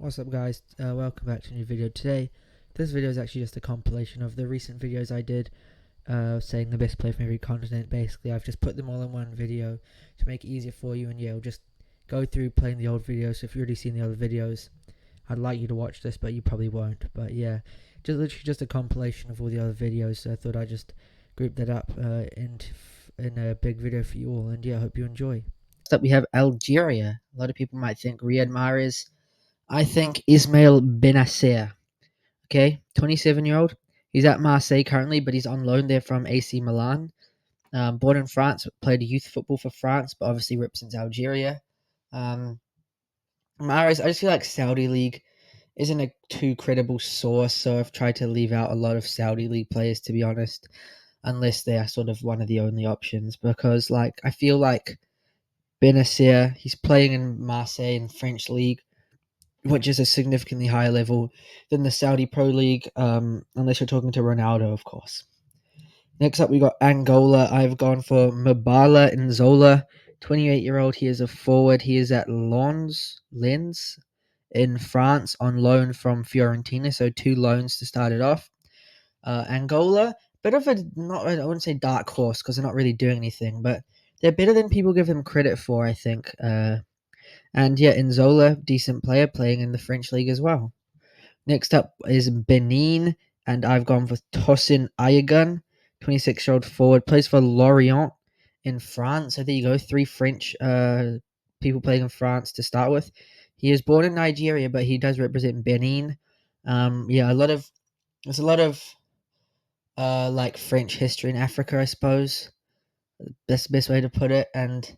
What's up guys, welcome back to a new video. Today, this video is actually just a compilation of the recent videos I did saying the best player from every continent. Basically, I've just put them all in one video to make it easier for you, and yeah, I'll just go through playing the old videos. So if you've already seen the other videos, I'd like you to watch this, but you probably won't. But yeah, just literally just a compilation of all the other videos, so I thought I'd just group that up in a big video for you all, and yeah, I hope you enjoy. Next up we have Algeria. A lot of people might think Riyad Mahrez. I think Ismail Benacer. Okay, 27-year-old. He's at Marseille currently, but he's on loan there from AC Milan. Born in France, played youth football for France, but obviously represents Algeria. Mahrez, I just feel like Saudi League isn't a too credible source, so I've tried to leave out a lot of Saudi League players, to be honest, unless they are sort of one of the only options, because I feel like Benacer, he's playing in Marseille in French League, which is a significantly higher level than the Saudi Pro League, unless you're talking to Ronaldo, of course. Next up, we got Angola. I've gone for Mabala Nzola, 28-year-old. He is a forward. He is at Lens in France on loan from Fiorentina, so 2 loans to start it off. Angola, bit of a, not, I wouldn't say dark horse because they're not really doing anything, but they're better than people give them credit for, I think. And yeah, Nzola, decent player, playing in the French league as well. Next up is Benin, and I've gone for Tosin Ayagun, 26-year-old forward, plays for Lorient in France. So there you go, 3 French people playing in France to start with. He is born in Nigeria, but he does represent Benin. Yeah, there's a lot of French history in Africa, I suppose. That's the best way to put it, and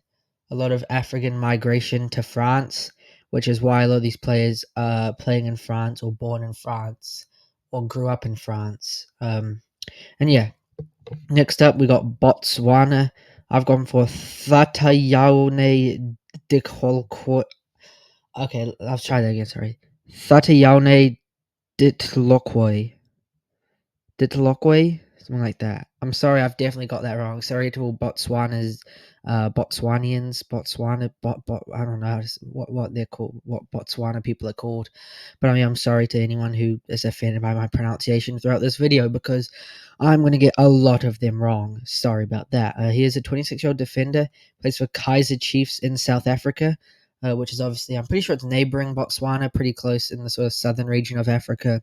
a lot of African migration to France, which is why a lot of these players are playing in France or born in France or grew up in France. And yeah, next up we got Botswana. I've gone for Thatayaone Dikholko. Okay, let's try that again. Sorry, Thatayaone Ditlokwe. Ditlokwe, something like that. I'm sorry, I've definitely got that wrong. Sorry to all Botswanians, I don't know what they're called, what Botswana people are called. But I mean, I'm sorry to anyone who is offended by my pronunciation throughout this video because I'm going to get a lot of them wrong. Sorry about that. He is a 26-year-old defender, plays for Kaiser Chiefs in South Africa, which is obviously, I'm pretty sure it's neighboring Botswana, pretty close in the sort of southern region of Africa.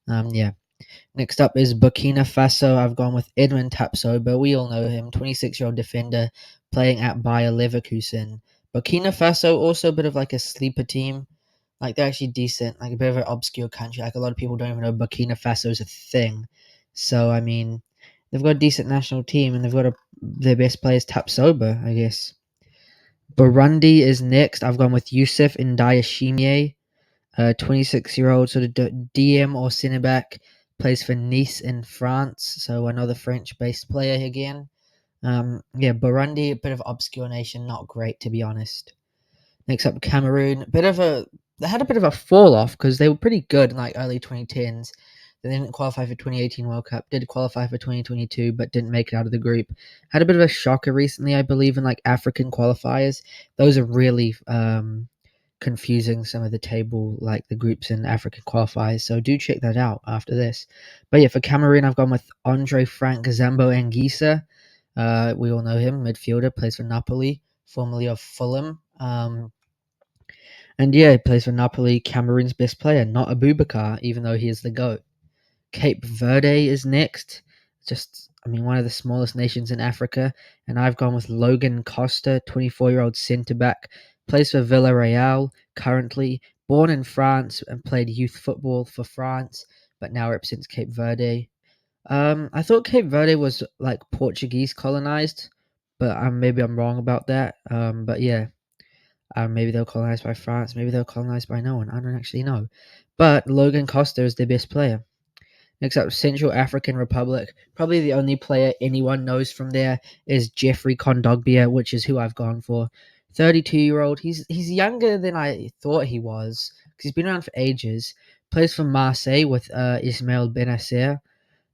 Yeah. Next up is Burkina Faso. I've gone with Edmund Tapsoba. We all know him, 26-year-old defender playing at Bayer Leverkusen. Burkina Faso, also a bit of like a sleeper team. Like they're actually decent, like a bit of an obscure country. Like a lot of people don't even know Burkina Faso is a thing. So I mean, they've got a decent national team and they've got their best player is Tapsoba, I guess. Burundi is next. I've gone with Youssef Ndayishimiye. 26-year-old sort of DM or centre back, plays for Nice in France, so another French-based player again. Yeah, Burundi, a bit of obscure nation, not great to be honest. Next up, Cameroon, they had a bit of a fall off because they were pretty good in like early 2010s. They didn't qualify for 2018 World Cup, did qualify for 2022, but didn't make it out of the group. Had a bit of a shocker recently, I believe, in like African qualifiers. Those are really confusing, some of the table, like the groups in African qualifiers. So do check that out after this. But yeah, for Cameroon, I've gone with Andre Frank Zambo Anguissa. We all know him, midfielder, plays for Napoli, formerly of Fulham. And yeah, he plays for Napoli, Cameroon's best player, not Abubakar, even though he is the GOAT. Cape Verde is next. One of the smallest nations in Africa. And I've gone with Logan Costa, 24-year-old centre back. Plays for Villarreal currently. Born in France and played youth football for France, but now represents Cape Verde. I thought Cape Verde was like Portuguese colonized, but maybe I'm wrong about that. But yeah, maybe they were colonized by France. Maybe they were colonized by no one. I don't actually know. But Logan Costa is their best player. Next up, Central African Republic. Probably the only player anyone knows from there is Jeffrey Kondogbia, which is who I've gone for. 32-year-old. He's younger than I thought he was because he's been around for ages. Plays for Marseille with Ismail Benacer.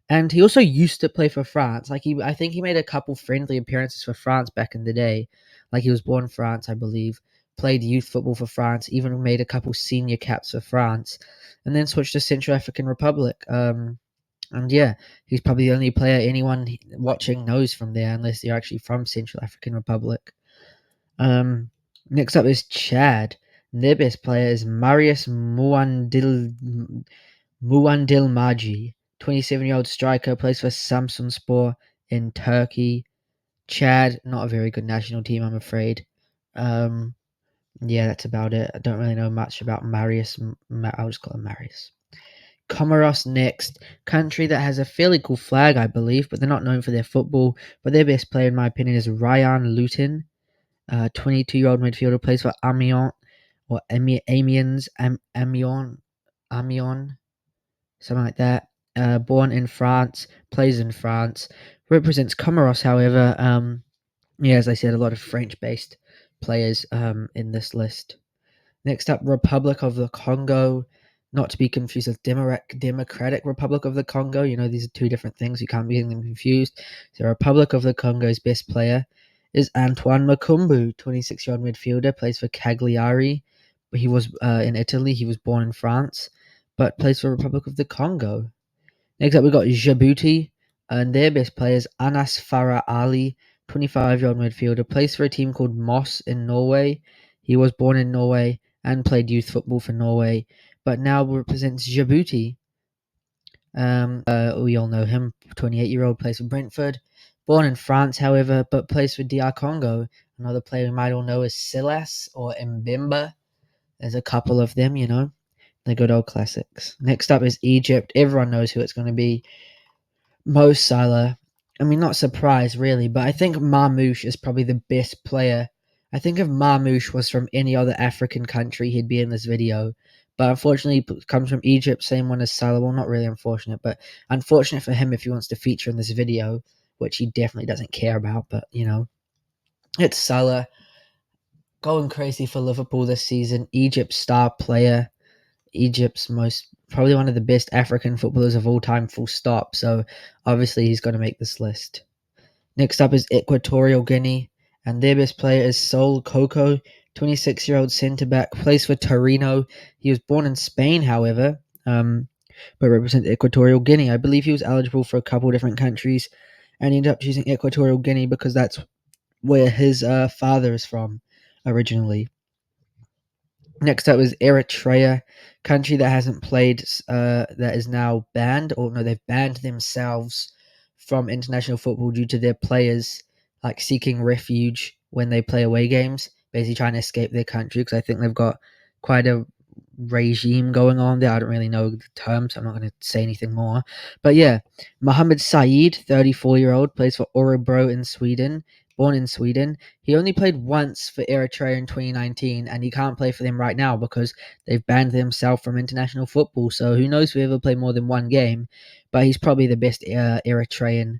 And he also used to play for France. I think he made a couple friendly appearances for France back in the day. Like he was born in France, I believe. played youth football for France, even made a couple senior caps for France, and then switched to Central African Republic. And yeah, he's probably the only player anyone watching knows from there, unless you're actually from Central African Republic. Next up is Chad. Their best player is Marius Muandilmaji, 27-year-old striker, plays for Samsunspor in Turkey. Chad, not a very good national team, I'm afraid. Yeah, that's about it. I don't really know much about Marius. I'll just call him Marius. Comoros next, country that has a fairly cool flag, I believe, but they're not known for their football. But their best player, in my opinion, is Ryan Luton, 22-year-old midfielder, plays for Amiens or Amiens, Amiens, something like that. Born in France, plays in France, represents Comoros. However, yeah, as I said, a lot of French-based players in this list. Next up, Republic of the Congo, not to be confused with Democratic Republic of the Congo. You know, these are two different things. You can't be getting them confused. The Republic of the Congo's best player is Antoine Makumbu, 26-year-old midfielder, plays for Cagliari. He was in Italy. He was born in France, but plays for Republic of the Congo. Next up, we've got Djibouti, and their best player is Anas Farah Ali, 25-year-old midfielder, plays for a team called Moss in Norway. He was born in Norway and played youth football for Norway, but now represents Djibouti. We all know him, 28-year-old, plays for Brentford. Born in France, however, but plays for DR Congo. Another player we might all know is Silas or Mbemba. There's a couple of them, you know. The good old classics. Next up is Egypt. Everyone knows who it's going to be. Mo Salah. I mean, not surprised really, but I think Marmoush is probably the best player. I think if Marmoush was from any other African country, he'd be in this video. But unfortunately, he comes from Egypt, same one as Salah. Well, not really unfortunate, but unfortunate for him if he wants to feature in this video, which he definitely doesn't care about. But, you know, it's Salah going crazy for Liverpool this season. Egypt's star player. Egypt's probably one of the best African footballers of all time, full stop. So obviously he's going to make this list. Next up is Equatorial Guinea, and their best player is Sol Coco, 26-year-old centre back, plays for Torino. He was born in Spain, however, but represents Equatorial Guinea. I believe he was eligible for a couple different countries, and he ended up choosing Equatorial Guinea because that's where his father is from originally. Next up is Eritrea, country that hasn't played, that is now banned, or no, they've banned themselves from international football due to their players like seeking refuge when they play away games, basically trying to escape their country because I think they've got quite a regime going on there. I don't really know the terms, so I'm not going to say anything more. But yeah, Mohamed Saeed, 34-year-old, plays for Örebro in Sweden. Born in Sweden, he only played once for Eritrea in 2019, and he can't play for them right now because they've banned themselves from international football. So who knows if he ever play more than one game? But he's probably the best Eritrean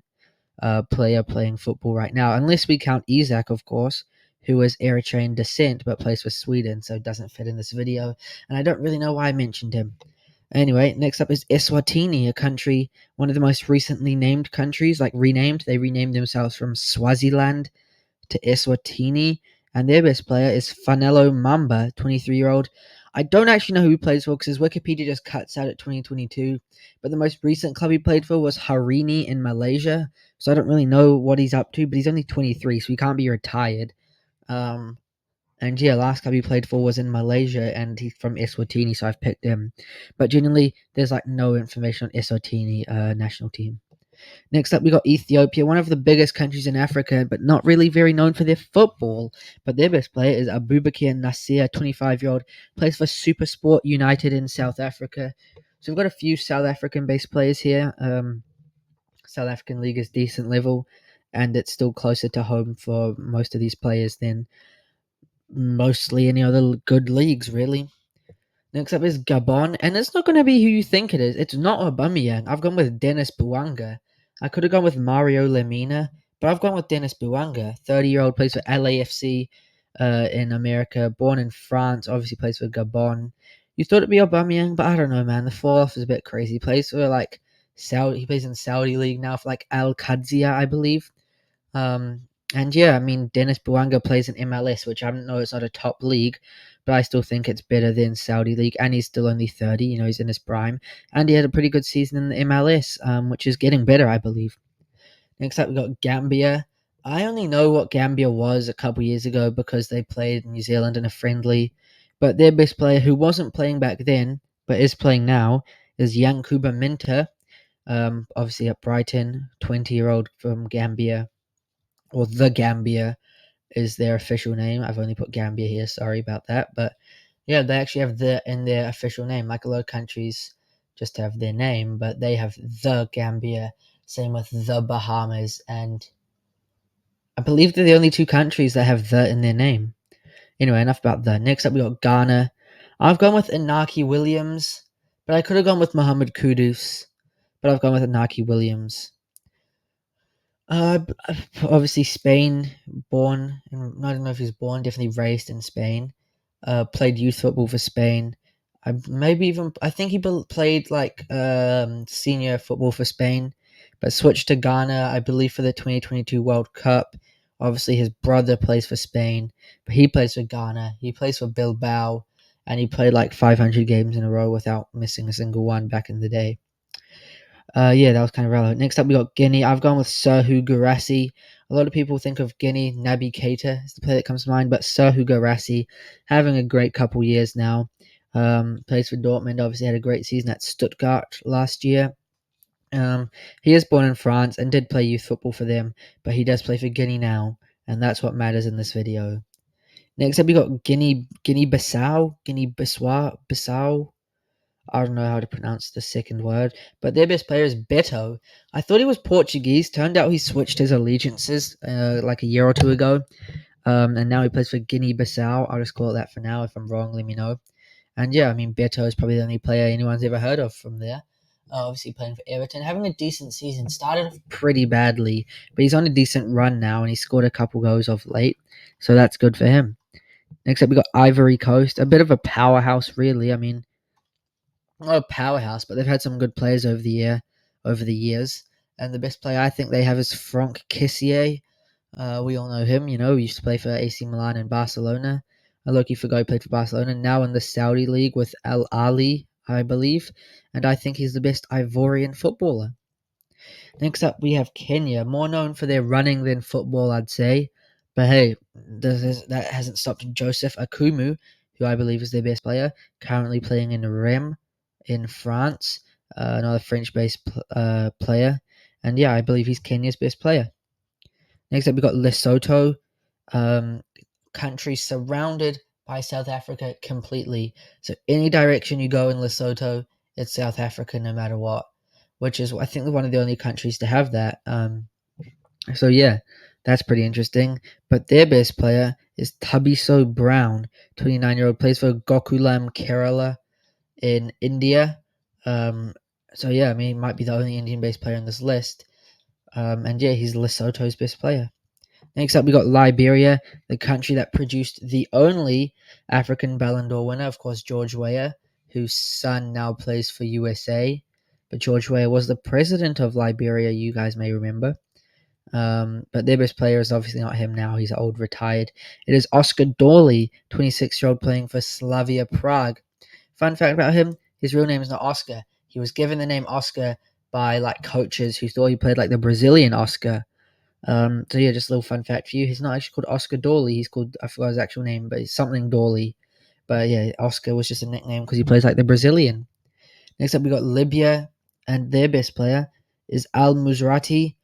player playing football right now, unless we count Isak, of course, who is Eritrean descent but plays for Sweden, so doesn't fit in this video. And I don't really know why I mentioned him. Anyway, next up is Eswatini, a country, one of the most recently named countries, like renamed. They renamed themselves from Swaziland to Eswatini, and their best player is Fanelo Mamba, 23-year-old. I don't actually know who he plays for because his Wikipedia just cuts out at 2022, but the most recent club he played for was Harini in Malaysia, so I don't really know what he's up to, but he's only 23, so he can't be retired. And yeah, last club he played for was in Malaysia, and he's from Eswatini, so I've picked him. But generally, there's like no information on Eswatini national team. Next up, we got Ethiopia, one of the biggest countries in Africa, but not really very known for their football. But their best player is Abubakar Nasir, 25-year-old, plays for Supersport United in South Africa. So we've got a few South African-based players here. South African league is decent level, and it's still closer to home for most of these players than mostly any other good leagues, really. Next up is Gabon, and it's not going to be who you think it is. It's not Aubameyang. I've gone with Dennis Bouanga. I could have gone with Mario Lemina, but I've gone with Dennis Bouanga. 30-year-old, plays for LAFC in America, born in France, obviously plays for Gabon. You thought it'd be Aubameyang, but I don't know, man. The fall-off is a bit crazy. He plays for like Saudi. He plays in Saudi league now for like Al Qadsiya, I believe. And yeah, I mean, Dennis Bouanga plays in MLS, which I know it's not a top league, but I still think it's better than Saudi League. And he's still only 30, he's in his prime. And he had a pretty good season in the MLS, which is getting better, I believe. Next up, we got Gambia. I only know what Gambia was a couple years ago because they played New Zealand in a friendly. But their best player, who wasn't playing back then, but is playing now, is Yankuba Minta. Obviously at Brighton, 20-year-old from Gambia, or the Gambia is their official name. I've only put Gambia here. Sorry about that, but yeah, they actually have the in their official name. Like a lot of countries just have their name, but they have the Gambia. Same with the Bahamas, and I believe they're the only two countries that have the in their name. Anyway, enough about that. Next up, we got Ghana. I've gone with Inaki Williams, but I could have gone with Muhammad Kudus, but I've gone with Inaki Williams. Obviously Spain, born. I don't know if he's born. Definitely raised in Spain. Played youth football for Spain. I think he played like senior football for Spain, but switched to Ghana, I believe, for the 2022 World Cup. Obviously, his brother plays for Spain, but he plays for Ghana. He plays for Bilbao, and he played like 500 games in a row without missing a single one back in the day. Yeah, that was kind of relevant. Next up, we got Guinea. I've gone with Serhou Guirassy. A lot of people think of Guinea. Naby Keita is the player that comes to mind, but Serhou Guirassy having a great couple years now. Plays for Dortmund. Obviously, had a great season at Stuttgart last year. He is born in France and did play youth football for them, but he does play for Guinea now, and that's what matters in this video. Next up, we got Guinea-Bissau. I don't know how to pronounce the second word, but their best player is Beto. I thought he was Portuguese. Turned out he switched his allegiances like a year or two ago, and now he plays for Guinea-Bissau. I'll just call it that for now. If I'm wrong, let me know. And yeah, I mean, Beto is probably the only player anyone's ever heard of from there. Obviously playing for Everton, having a decent season. Started off pretty badly, but he's on a decent run now, and he scored a couple goals of late, so that's good for him. Next up, we got Ivory Coast, a bit of a powerhouse, really. I mean, not a powerhouse, but they've had some good players over the years. And the best player I think they have is Franck Kessié. We all know him. He used to play for AC Milan and Barcelona. Loki Figo played for Barcelona. Now in the Saudi league with Al Ali, I believe. And I think he's the best Ivorian footballer. Next up, we have Kenya, more known for their running than football, I'd say. But hey, that hasn't stopped Joseph Akumu, who I believe is their best player, currently playing in Rennes in France, another French-based player. And yeah, I believe he's Kenya's best player. Next up, we've got Lesotho, country surrounded by South Africa completely. So any direction you go in Lesotho, it's South Africa no matter what, which is, I think, one of the only countries to have that. So yeah, that's pretty interesting. But their best player is Thabiso Brown, 29-year-old, plays for Gokulam Kerala in India. So yeah, I mean, he might be the only Indian-based player on this list. And yeah, he's Lesotho's best player. Next up, we got Liberia, the country that produced the only African Ballon d'Or winner, of course, George Weah, whose son now plays for USA. But George Weah was the president of Liberia, you guys may remember. But their best player is obviously not him now. He's old, retired. It is Oscar Dorley, 26-year-old, playing for Slavia Prague. Fun fact about him, his real name is not Oscar. He was given the name Oscar by like coaches who thought he played like the Brazilian Oscar. So yeah, just a little fun fact for you. He's not actually called Oscar Dorley. He's called, I forgot his actual name, but it's something Dorley. But yeah, Oscar was just a nickname because he plays like the Brazilian. Next up, we got Libya, and their best player is Al Musrati.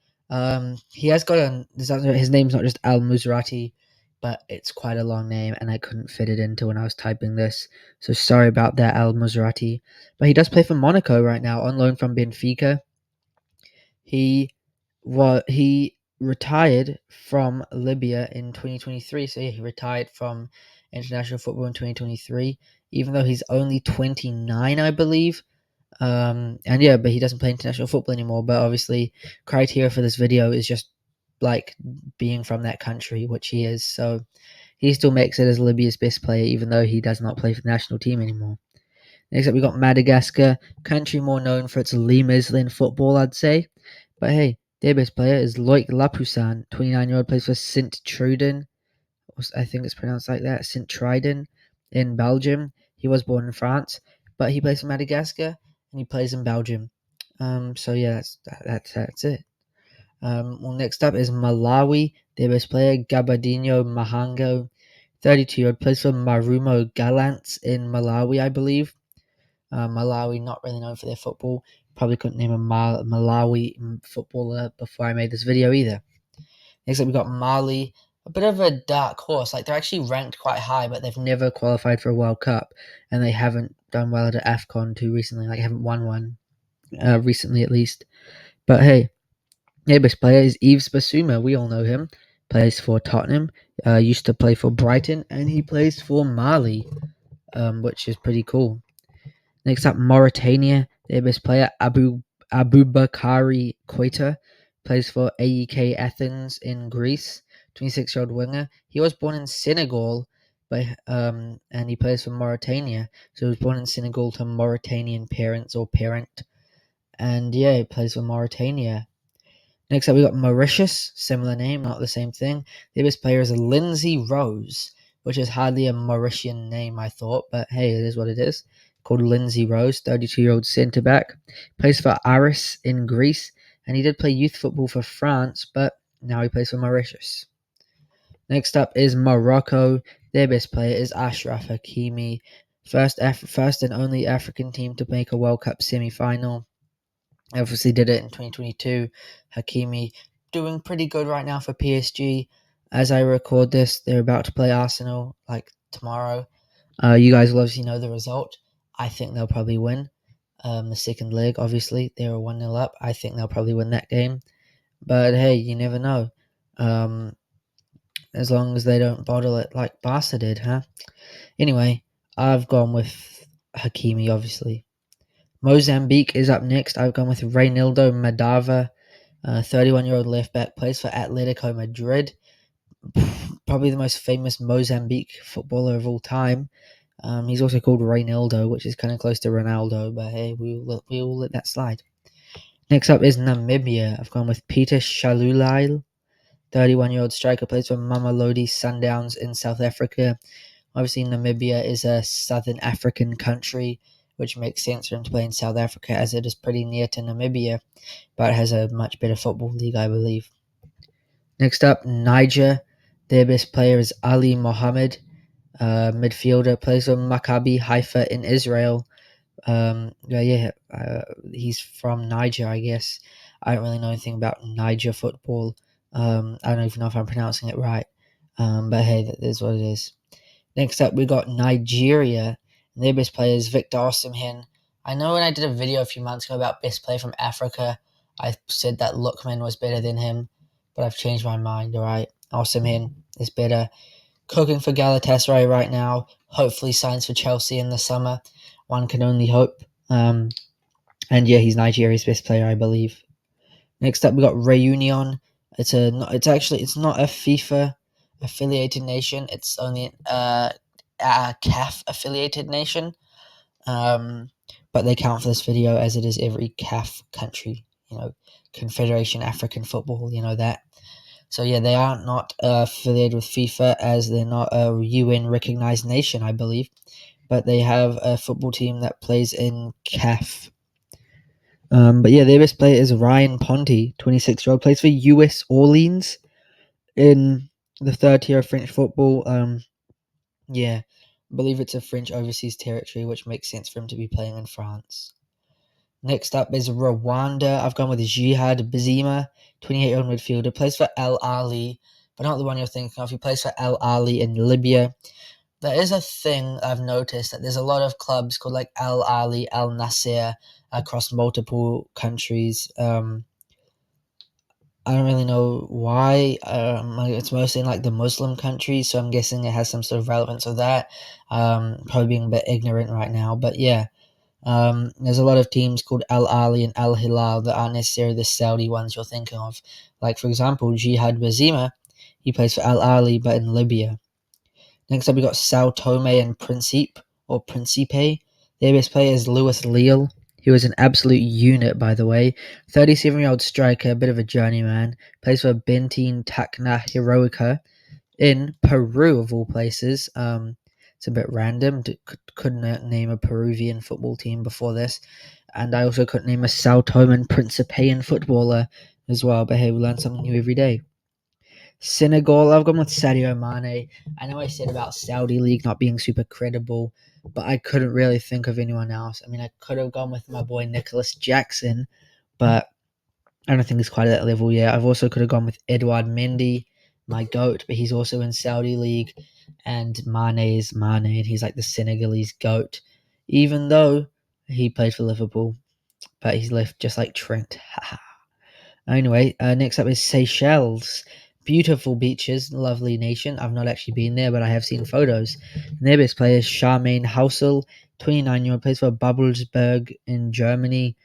He has got his name's not just Al Musrati, but it's quite a long name, and I couldn't fit it into when I was typing this. So sorry about that, Al Musrati. But he does play for Monaco right now, on loan from Benfica. He retired from Libya in 2023. So yeah, he retired from international football in 2023, even though he's only 29, I believe. And yeah, but he doesn't play international football anymore. But obviously, criteria for this video is just like being from that country, which he is. So he still makes it as Libya's best player, even though he does not play for the national team anymore. Next up, we got Madagascar, country more known for its lemurs than football, I'd say. But hey, Their best player is Loic Lapoussin, 29-year-old, plays for Sint Truiden. I think it's pronounced like that, Sint Truiden in Belgium. He was born in France, but he plays for Madagascar and he plays in Belgium. So yeah, that's it. Well, next up is Malawi. Their best player, Gabadinho Mahango, 32-year-old, plays for Marumo Gallants in Malawi, I believe. Malawi, not really known for their football. Probably couldn't name a Malawi footballer before I made this video either. Next up, we got Mali, a bit of a dark horse. Like, they're actually ranked quite high, but they've never qualified for a World Cup, and they haven't done well at AFCON too recently. Like, haven't won one recently, at least. But hey, their best player is Yves Bissouma. We all know him. Plays for Tottenham. Used to play for Brighton, and he plays for Mali, which is pretty cool. Next up, Mauritania. Their best player, Aboubakary Koita, plays for AEK Athens in Greece. 26-year-old winger. He was born in Senegal, and he plays for Mauritania. So he was born in Senegal to Mauritanian parents or parent. And yeah, he plays for Mauritania. Next up, we got Mauritius. Similar name, not the same thing. The best player is Lindsay Rose, which is hardly a Mauritian name, I thought, but hey, it is what it is. Called Lindsay Rose, 32-year-old centre back. Plays for Aris in Greece, and he did play youth football for France, but now he plays for Mauritius. Next up is Morocco. Their best player is Ashraf Hakimi, first and only African team to make a World Cup semi-final. Obviously did it in 2022. Hakimi doing pretty good right now for PSG. As I record this, they're about to play Arsenal like tomorrow. You guys will obviously know the result. I think they'll probably win. The second leg, obviously, they were 1-0 up. I think they'll probably win that game. But hey, you never know. As long as they don't bottle it like Barca did, huh? Anyway, I've gone with Hakimi, obviously. Mozambique is up next. I've gone with Reynaldo Madava, 31-year-old left back, plays for Atletico Madrid. Probably the most famous Mozambique footballer of all time. He's also called Reynaldo, which is kind of close to Ronaldo, but hey, we will let that slide. Next up is Namibia. I've gone with Peter Shalulail, 31-year-old striker, plays for Mamelodi Sundowns in South Africa. Obviously, Namibia is a southern African country, which makes sense for him to play in South Africa as it is pretty near to Namibia, but has a much better football league, I believe. Next up, Niger. Their best player is Ali Mohammed, midfielder, plays for Maccabi Haifa in Israel. He's from Niger, I guess. I don't really know anything about Niger football. I don't even know if I'm pronouncing it right. But hey, that is what it is. Next up, we got Nigeria. And their best player is Victor Osimhen. I know when I did a video a few months ago about best player from Africa, I said that Lookman was better than him, but I've changed my mind, alright? Osimhen is better. Cooking for Galatasaray right now. Hopefully signs for Chelsea in the summer. One can only hope. And yeah, he's Nigeria's best player, I believe. Next up, we got Reunion. It's not a FIFA affiliated nation. It's only a CAF affiliated nation. But they count for this video as it is every CAF country. Confederation African Football. That. So yeah, they are not affiliated with FIFA as they're not a UN recognized nation, I believe. But they have a football team that plays in CAF. But yeah, their best player is Ryan Ponty, 26-year-old, plays for US Orleans in the third tier of French football. I believe it's a French overseas territory, which makes sense for him to be playing in France. Next up is Rwanda. I've gone with Jihad Bizima, 28-year-old midfielder, plays for Al Ahly, but not the one you're thinking of. He plays for Al Ahly in Libya. There is a thing I've noticed that there's a lot of clubs called like Al Ahly, Al Nasser across multiple countries. I don't really know why. It's mostly in like the Muslim countries, so I'm guessing it has some sort of relevance with that. Probably being a bit ignorant right now, but yeah. There's a lot of teams called Al Ahly and Al Hilal that aren't necessarily the Saudi ones you're thinking of. Like, for example, Jihad Bazima, he plays for Al Ahly but in Libya. Next up, we got Sao Tome and Principe. Their best player is Luis Leal. He was an absolute unit, by the way. 37-year-old striker, a bit of a journeyman. Plays for Bentin Tacna Heroica in Peru, of all places. It's a bit random. Couldn't name a Peruvian football team before this. And I also couldn't name a Sao Toman Principean footballer as well. But hey, we learn something new every day. Senegal, I've gone with Sadio Mane. I know I said about Saudi League not being super credible, but I couldn't really think of anyone else. I mean, I could have gone with my boy Nicholas Jackson, but I don't think he's quite at that level yet. I've also could have gone with Edouard Mendy, my GOAT, but he's also in Saudi League, and Mane is Mane, and he's like the Senegalese GOAT, even though he played for Liverpool, but he's left just like Trent. Anyway, next up is Seychelles. Beautiful beaches, lovely nation. I've not actually been there, but I have seen photos. And their best player is Charmaine Housel, 29-year-old, plays for Babelsberg in Germany.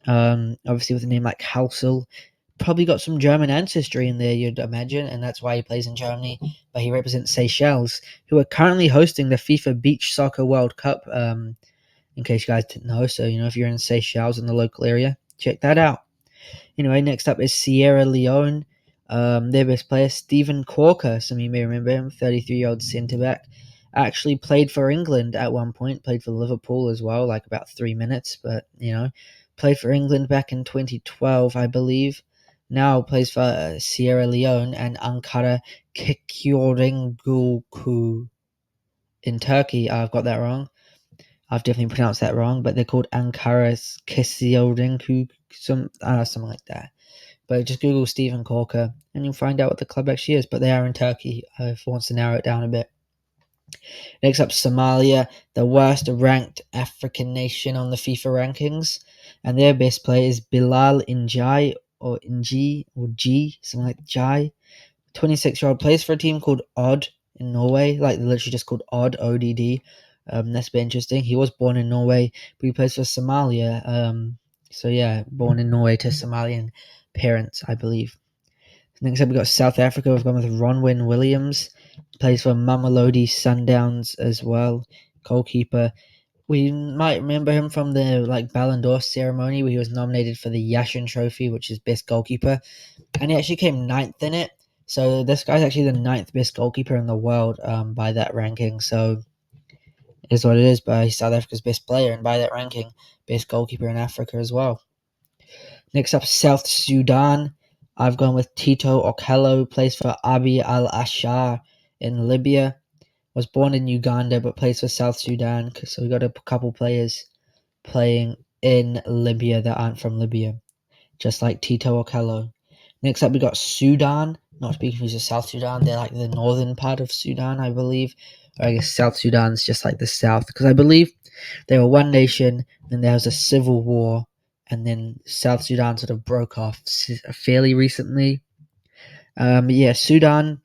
Obviously with a name like Housel. Probably got some German ancestry in there, you'd imagine, and that's why he plays in Germany. But he represents Seychelles, who are currently hosting the FIFA Beach Soccer World Cup, in case you guys didn't know. So, if you're in Seychelles in the local area, check that out. Anyway, next up is Sierra Leone. Their best player, Stephen Corker. Some of you may remember him, 33-year-old centre back. Actually played for England at one point, played for Liverpool as well, like about 3 minutes, but, played for England back in 2012, I believe. Now plays for Sierra Leone and Ankara Kekiorenguku in Turkey. I've got that wrong. I've definitely pronounced that wrong, but they're called Ankara Kekiorenguku, something like that. But just Google Stephen Corker and you'll find out what the club actually is. But they are in Turkey, if one wants to narrow it down a bit. Next up, Somalia, the worst ranked African nation on the FIFA rankings. And their best player is Bilal Njai, or Nji, or G, something like Jai. 26-year-old, plays for a team called Odd in Norway, like literally just called Odd, ODD. That's been interesting. He was born in Norway, but he plays for Somalia. So yeah, born in Norway to Somalian parents, I believe. Next up, we got South Africa. We've gone with Ronwen Williams. Plays for Mamelodi Sundowns as well. Goalkeeper. We might remember him from the Ballon d'Or ceremony where he was nominated for the Yashin Trophy, which is best goalkeeper, and he actually came 9th in it. So this guy's actually the 9th best goalkeeper in the world by that ranking. So it is what it is. But he's South Africa's best player, and by that ranking, best goalkeeper in Africa as well. Next up, South Sudan. I've gone with Tito Okello, plays for Abi al-Ashar in Libya. Was born in Uganda but plays for South Sudan. So we got a couple players playing in Libya that aren't from Libya, just like Tito Okello. Next up, we got Sudan. Not to be confused with South Sudan. They're like the northern part of Sudan, I believe. Or I guess South Sudan's just like the south, because I believe they were one nation, then there was a civil war, and then South Sudan sort of broke off fairly recently. Sudan,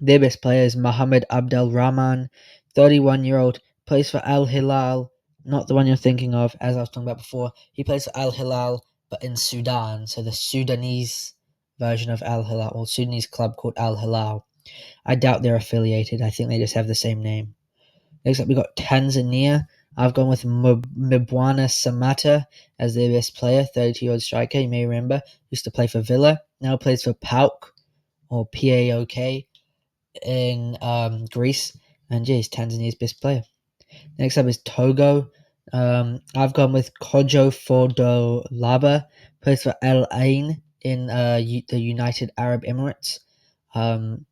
their best player is Mohammed Abdel Rahman, 31-year-old, plays for Al Hilal, not the one you're thinking of, as I was talking about before. He plays for Al Hilal, but in Sudan, so the Sudanese version of Al Hilal, or Sudanese club called Al Hilal. I doubt they're affiliated. I think they just have the same name. Next up, we got Tanzania. I've gone with Mbwana Samata as their best player, 32-year-old striker. You may remember, used to play for Villa. Now plays for PAOK, or PAOK, in Greece. And he's Tanzania's best player. Next up is Togo. I've gone with Kojo Fodolaba. Plays for Al Ain in the United Arab Emirates. Kojo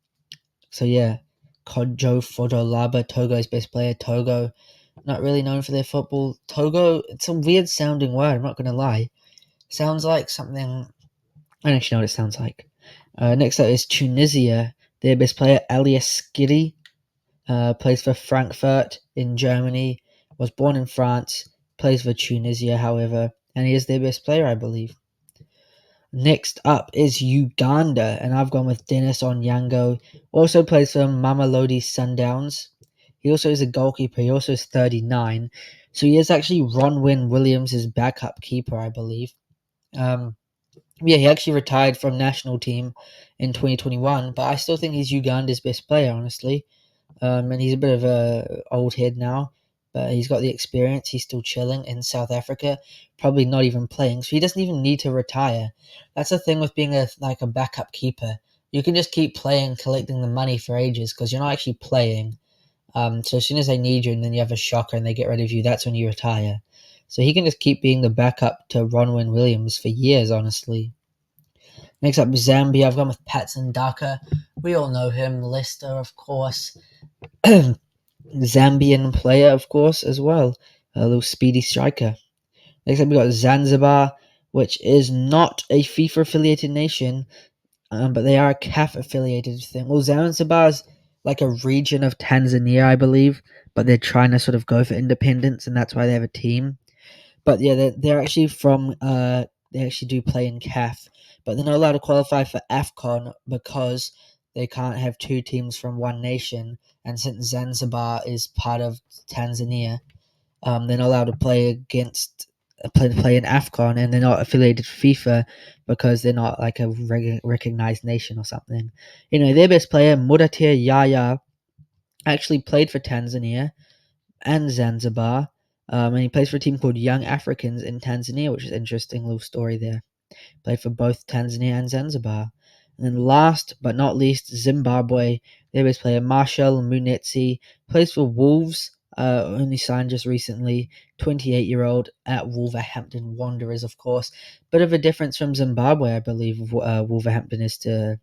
Fodolaba, Togo's best player. Togo, not really known for their football. Togo, it's a weird sounding word, I'm not going to lie. Sounds like something... I don't actually know what it sounds like. Next up is Tunisia. Their best player, Elias Skiri, plays for Frankfurt in Germany. Was born in France, plays for Tunisia, however, and he is their best player, I believe. Next up is Uganda, and I've gone with Dennis Onyango. Also plays for Mamelodi Sundowns. He also is a goalkeeper. He also is 39. So he is actually Ronwen Williams' backup keeper, I believe. He actually retired from national team in 2021, but I still think he's Uganda's best player, honestly. And he's a bit of a old head now, but he's got the experience. He's still chilling in South Africa, probably not even playing, so he doesn't even need to retire. That's the thing with being a backup keeper. You can just keep playing, collecting the money for ages because you're not actually playing. So as soon as they need you and then you have a shocker and they get rid of you, that's when you retire. So he can just keep being the backup to Ronwen Williams for years, honestly. Next up, Zambia. I've gone with Patson Daka. We all know him. Leicester, of course. Zambian player, of course, as well. A little speedy striker. Next up, we got Zanzibar, which is not a FIFA affiliated nation, but they are a CAF affiliated thing. Well, Zanzibar is like a region of Tanzania, I believe, but they're trying to sort of go for independence, and that's why they have a team. But yeah, they're actually from they actually do play in CAF, but they're not allowed to qualify for AFCON because they can't have two teams from one nation. And since Zanzibar is part of Tanzania, they're not allowed to play against play in AFCON, and they're not affiliated with FIFA because they're not like a recognized nation or something. You know, their best player Mudatir Yaya actually played for Tanzania and Zanzibar. And he plays for a team called Young Africans in Tanzania, which is an interesting little story there. Played for both Tanzania and Zanzibar. And then last but not least, Zimbabwe. Their best player, Marshall Munetsi, plays for Wolves, only signed just recently. 28-year-old at Wolverhampton Wanderers, of course. Bit of a difference from Zimbabwe, I believe, Wolverhampton is to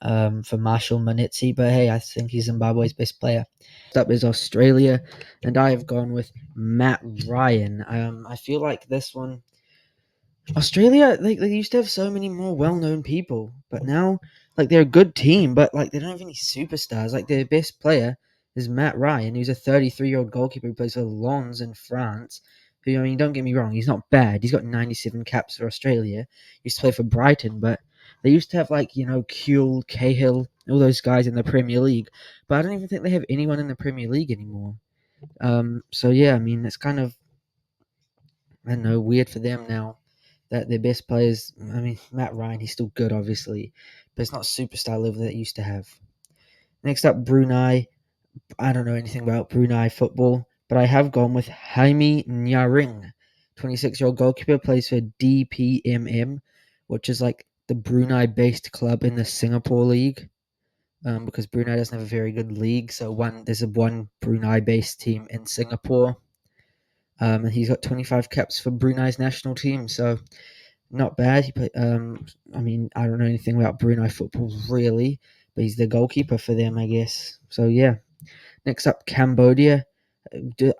for Marshall Munetsi, but hey, I think he's Zimbabwe's best player. Next up is Australia, and I have gone with Matt Ryan. I feel like this one, Australia, they used to have so many more well-known people, but now, like, they're a good team, but like they don't have any superstars. Like their best player is Matt Ryan, who's a 33-year-old goalkeeper who plays for Lens in France. Who, I mean, don't get me wrong, he's not bad. He's got 97 caps for Australia. He used to play for Brighton, but they used to have like Kuehl, Cahill, all those guys in the Premier League. But I don't even think they have anyone in the Premier League anymore. So yeah, I mean, it's kind of, I don't know, weird for them now that their best players. I mean, Matt Ryan, he's still good, obviously, but it's not superstar level that it used to have. Next up, Brunei. I don't know anything about Brunei football, but I have gone with Jaime Nyaring, 26-year-old goalkeeper, plays for DPMM, which is like the Brunei-based club in the Singapore League. Because Brunei doesn't have a very good league, so there's one Brunei-based team in Singapore, and he's got 25 caps for Brunei's national team. So not bad. He play, I mean, I don't know anything about Brunei football really, but he's the goalkeeper for them, I guess. So yeah. Next up, Cambodia. Do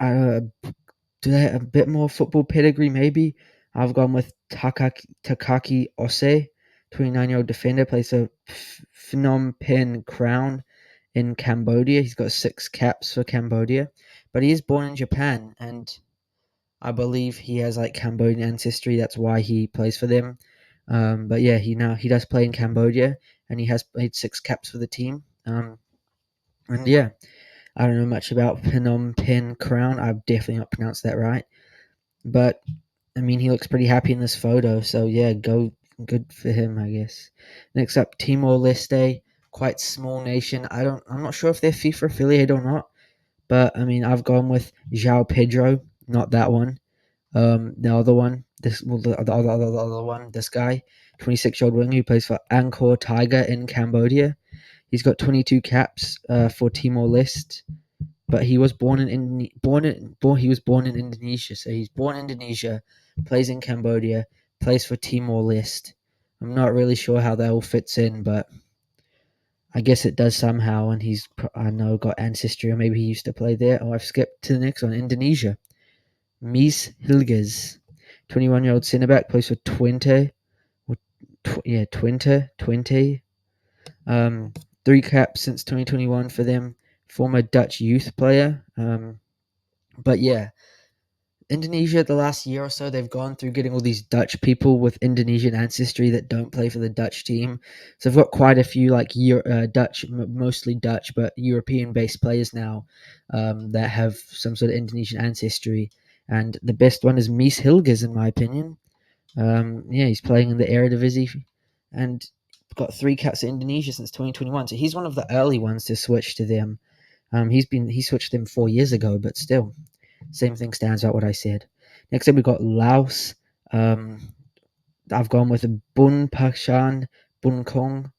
they have a bit more football pedigree? Maybe. I've gone with Takaki Ose, 29-year-old defender, plays for Phnom Penh Crown in Cambodia. He's got 6 caps for Cambodia, but he is born in Japan, and I believe he has like Cambodian ancestry. That's why he plays for them. But yeah, he does play in Cambodia, and he has played 6 caps for the team. And yeah, I don't know much about Phnom Penh Crown. I've definitely not pronounced that right, but I mean he looks pretty happy in this photo. So yeah, good for him, I guess. Next up, Timor Leste, quite small nation. I'm not sure if they're FIFA affiliated or not, but I mean I've gone with João Pedro, not that one. The other one, the other one, this guy, 26-year-old winger who plays for Angkor Tiger in Cambodia. He's got 22 caps for Timor Leste, but he was born in Indonesia. So he's born in Indonesia, plays in Cambodia, plays for Timor Leste. I'm not really sure how that all fits in, but I guess it does somehow. And he's, I know, got ancestry, or maybe he used to play there. Oh, I've skipped to the next one, Indonesia. Mies Hilgers, 21-year-old centre back, plays for Twente. Twente. 3 caps since 2021 for them. Former Dutch youth player. But yeah, Indonesia, the last year or so, they've gone through getting all these Dutch people with Indonesian ancestry that don't play for the Dutch team. So they've got quite a few like Dutch, mostly Dutch, but European-based players now that have some sort of Indonesian ancestry. And the best one is Mies Hilgers, in my opinion. Yeah, he's playing in the Eredivisie and got 3 caps at Indonesia since 2021. So he's one of the early ones to switch to them. He switched them 4 years ago, but still. Same thing stands out what I said. Next up, we got Laos. I've gone with Bun Pashan Bunkong,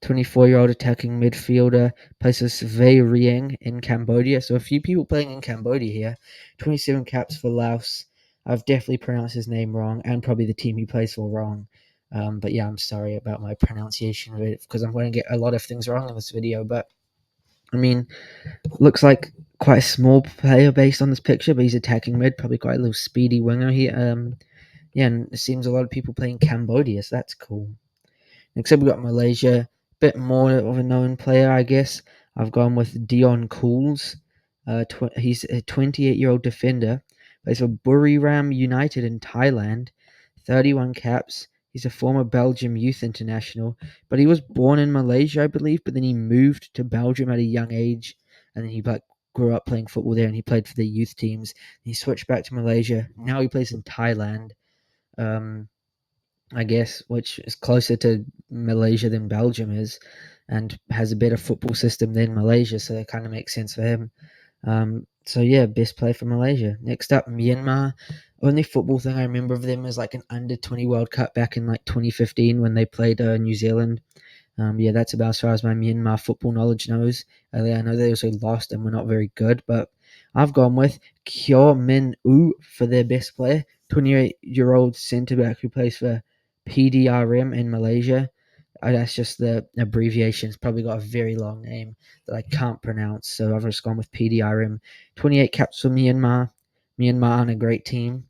24-year-old attacking midfielder, places Svay Rieng in Cambodia. So a few people playing in Cambodia here. 27 caps for Laos. I've definitely pronounced his name wrong and probably the team he plays for wrong. But yeah, I'm sorry about my pronunciation of it because I'm going to get a lot of things wrong in this video. But I mean, looks like quite a small player based on this picture, but he's attacking mid, probably quite a little speedy winger here. Yeah, and it seems a lot of people playing Cambodia, so that's cool. Except we got Malaysia, a bit more of a known player, I guess. I've gone with Dion Cools. He's a 28-year-old defender. Plays for Buriram United in Thailand. 31 caps. He's a former Belgium youth international, but he was born in Malaysia, I believe. But then he moved to Belgium at a young age, and then he grew up playing football there, and he played for the youth teams. He switched back to Malaysia. Now he plays in Thailand. Um, I guess, which is closer to Malaysia than Belgium is, and has a better football system than Malaysia, so it kind of makes sense for him. So yeah, best player for Malaysia. Next up, Myanmar. Only football thing I remember of them is like an under-20 World Cup back in like 2015 when they played New Zealand. Yeah, that's about as far as my Myanmar football knowledge knows. I know they also lost and were not very good, but I've gone with Kyo Min Oo for their best player, 28-year-old centre back who plays for PDRM in Malaysia. That's just the abbreviation. It's probably got a very long name that I can't pronounce, so I've just gone with PDRM. 28 caps for Myanmar. Myanmar aren't a great team.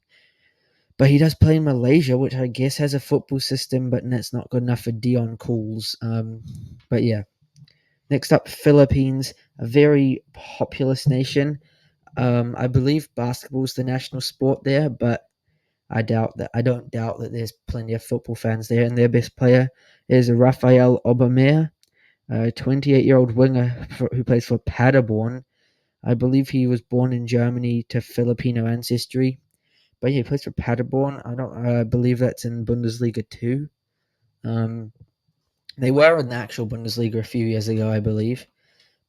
But he does play in Malaysia, which I guess has a football system, but that's not good enough for Dion Cools. But yeah. Next up, Philippines, a very populous nation. I believe basketball is the national sport there, but I don't doubt that there's plenty of football fans there. And their best player is Rafael Obermeier, a 28-year-old winger who plays for Paderborn. I believe he was born in Germany to Filipino ancestry. But yeah, he plays for Paderborn. I don't believe that's in Bundesliga 2. Um, they were in the actual Bundesliga a few years ago, I believe.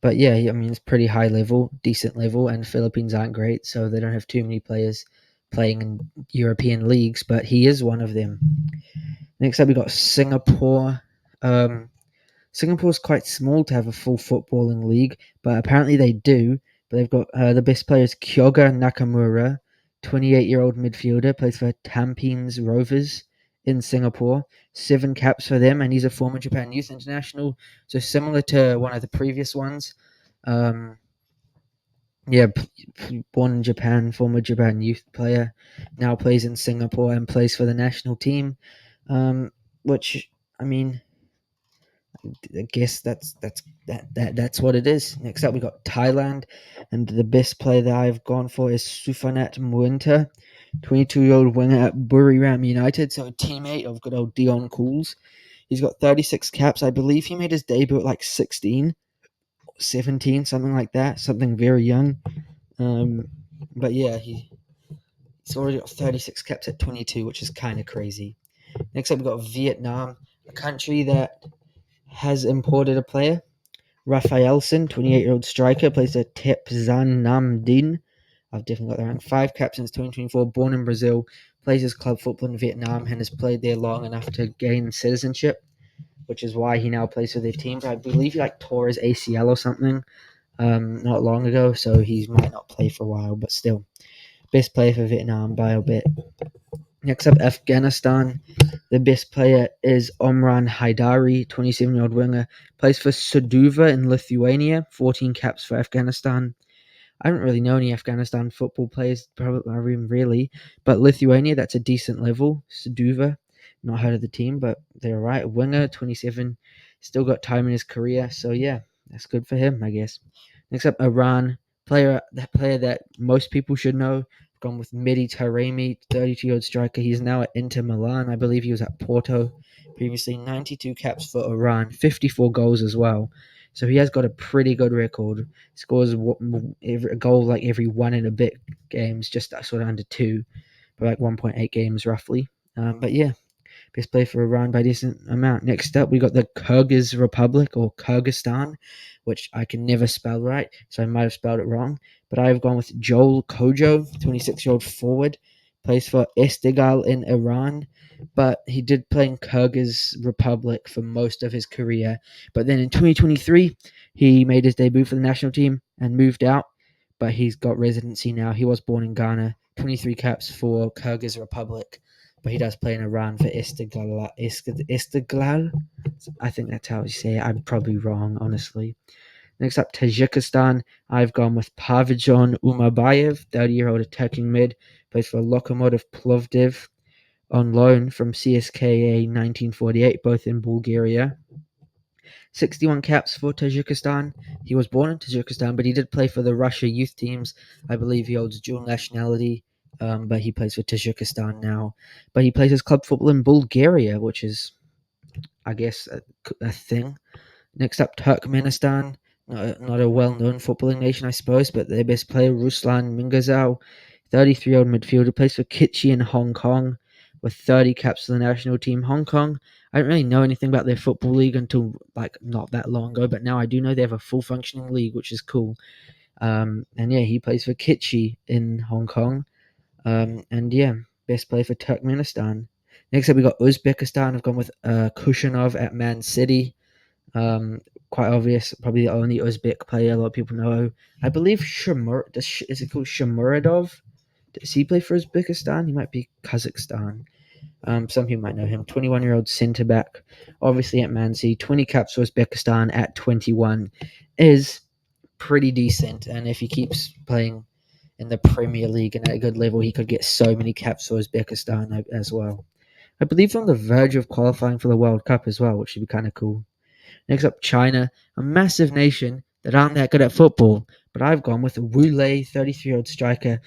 But yeah, I mean, it's pretty high level, decent level, and Philippines aren't great, so they don't have too many players playing in European leagues, but he is one of them. Next up, we got Singapore. Um, Singapore's quite small to have a full footballing league, but apparently they do. But they've got the best player is Kyoga Nakamura, 28-year-old midfielder, plays for Tampines Rovers in Singapore. 7 caps for them, and he's a former Japan Youth International, so similar to one of the previous ones. Um, yeah, born in Japan, former Japan Youth player, now plays in Singapore and plays for the national team. Which I mean, I guess that's what it is. Next up, we got Thailand, and the best player that I've gone for is Sufanat Muinta, 22-year-old winger at Buriram United, so a teammate of good old Dion Cools. He's got 36 caps. I believe he made his debut at like 16, 17, something like that, something very young. But yeah, he's already got 36 caps at 22, which is kind of crazy. Next up, we've got Vietnam, a country that has imported a player. Rafaelson, 28-year-old striker, plays at Tep Zan Nam Dinh. I've definitely got that right. 5 caps since 2024, born in Brazil, plays his club football in Vietnam, and has played there long enough to gain citizenship, which is why he now plays for their team. But I believe he tore his ACL or something not long ago, so he might not play for a while, but still. Best player for Vietnam by a bit. Next up, Afghanistan. The best player is Omran Haidari, 27-year-old winger. Plays for Suduva in Lithuania, 14 caps for Afghanistan. I don't really know any Afghanistan football players, probably really, but Lithuania, that's a decent level. Suduva, not heard of the team, but they're right. Winger, 27, still got time in his career, so yeah, that's good for him, I guess. Next up, Iran, player that most people should know. Gone with Mehdi Taremi, 32-year-old striker. He's now at Inter Milan. I believe he was at Porto previously. 92 caps for Iran, 54 goals as well. So he has got a pretty good record. Scores a goal like every one and a bit games, just sort of under 2, but like 1.8 games roughly. But yeah, Best player for Iran by a decent amount. Next up, we got the Kyrgyz Republic or Kyrgyzstan, which I can never spell right, so I might have spelled it wrong. But I've gone with Joel Kojo, 26-year-old forward, plays for Esteghlal in Iran, but he did play in Kyrgyz Republic for most of his career. But then in 2023, he made his debut for the national team and moved out, but he's got residency now. He was born in Ghana, 23 caps for Kyrgyz Republic, but he does play in Iran for Istiklal. I think that's how you say it. I'm probably wrong, honestly. Next up, Tajikistan. I've gone with Parvijon Umabayev, 30-year-old attacking mid, plays for Lokomotiv Plovdiv on loan from CSKA 1948, both in Bulgaria. 61 caps for Tajikistan. He was born in Tajikistan, but he did play for the Russia youth teams. I believe he holds dual nationality, but he plays for Tajikistan now. But he plays his club football in Bulgaria, which is, I guess, a thing. Next up, Turkmenistan. Not a well-known footballing nation, I suppose, but their best player, Ruslan Mingazao, 33-year-old midfielder, plays for Kitchi in Hong Kong with 30 caps for the national team. Hong Kong, I don't really know anything about their football league until not that long ago, but now I do know they have a full functioning league, which is cool. And yeah, he plays for Kitchi in Hong Kong. And yeah, best player for Turkmenistan. Next up, we got Uzbekistan. I've gone with Kushanov at Man City. Quite obvious, probably the only Uzbek player a lot of people know. I believe is it called Shamuradov? Does he play for Uzbekistan? He might be Kazakhstan. Some people might know him. 21-year-old centre back, obviously at Man City. 20 caps for Uzbekistan at 21 is pretty decent. And if he keeps playing in the Premier League and at a good level, he could get so many caps for Uzbekistan as well. I believe they're on the verge of qualifying for the World Cup as well, which would be kind of cool. Next up, China, a massive nation that aren't that good at football. But I've gone with Wu Lei, 33-year-old striker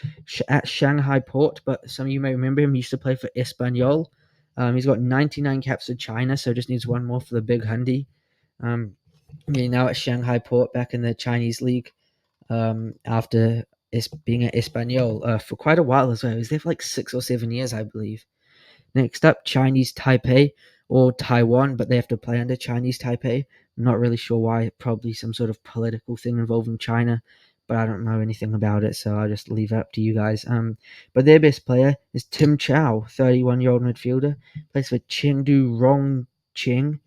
at Shanghai Port. But some of you may remember him. He used to play for Espanyol. He's got 99 caps for China, so just needs one more for the Big Hundy. Now at Shanghai Port, back in the Chinese league, after being at Espanyol for quite a while as well. He was there for like 6 or 7 years, I believe. Next up, Chinese Taipei or Taiwan, but they have to play under Chinese Taipei. I'm not really sure why. Probably some sort of political thing involving China, but I don't know anything about it, so I'll just leave it up to you guys. But their best player is Tim Chow, 31-year-old midfielder, plays for Chengdu Rongqing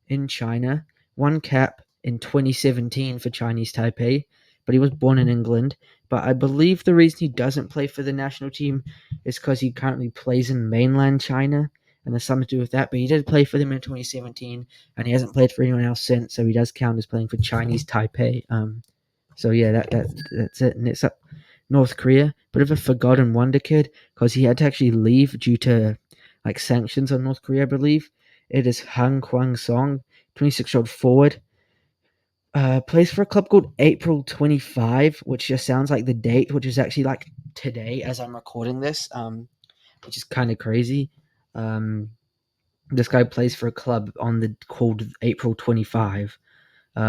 in China. One cap in 2017 for Chinese Taipei, but he was born in England. But I believe the reason he doesn't play for the national team is because he currently plays in mainland China, and there's something to do with that. But he did play for them in 2017, and he hasn't played for anyone else since, so he does count as playing for Chinese Taipei. So yeah, that's it. And it's up North Korea, bit of a forgotten wonder kid because he had to actually leave due to like sanctions on North Korea, I believe. It is Han Kwang Song, 26-year-old forward. Plays for a club called April 25, which just sounds like the date, which is actually like today as I'm recording this, which is kind of crazy. This guy plays for a club called April 25,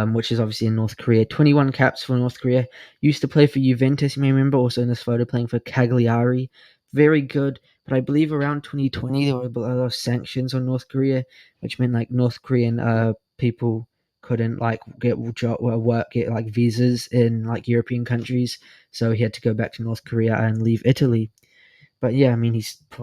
which is obviously in North Korea. 21 caps for North Korea. Used to play for Juventus, you may remember, also in this photo playing for Cagliari. Very good, but I believe around 2020 there were a lot of sanctions on North Korea, which meant like North Korean people couldn't like get like visas in like European countries, so he had to go back to North Korea and leave Italy. But yeah, I mean,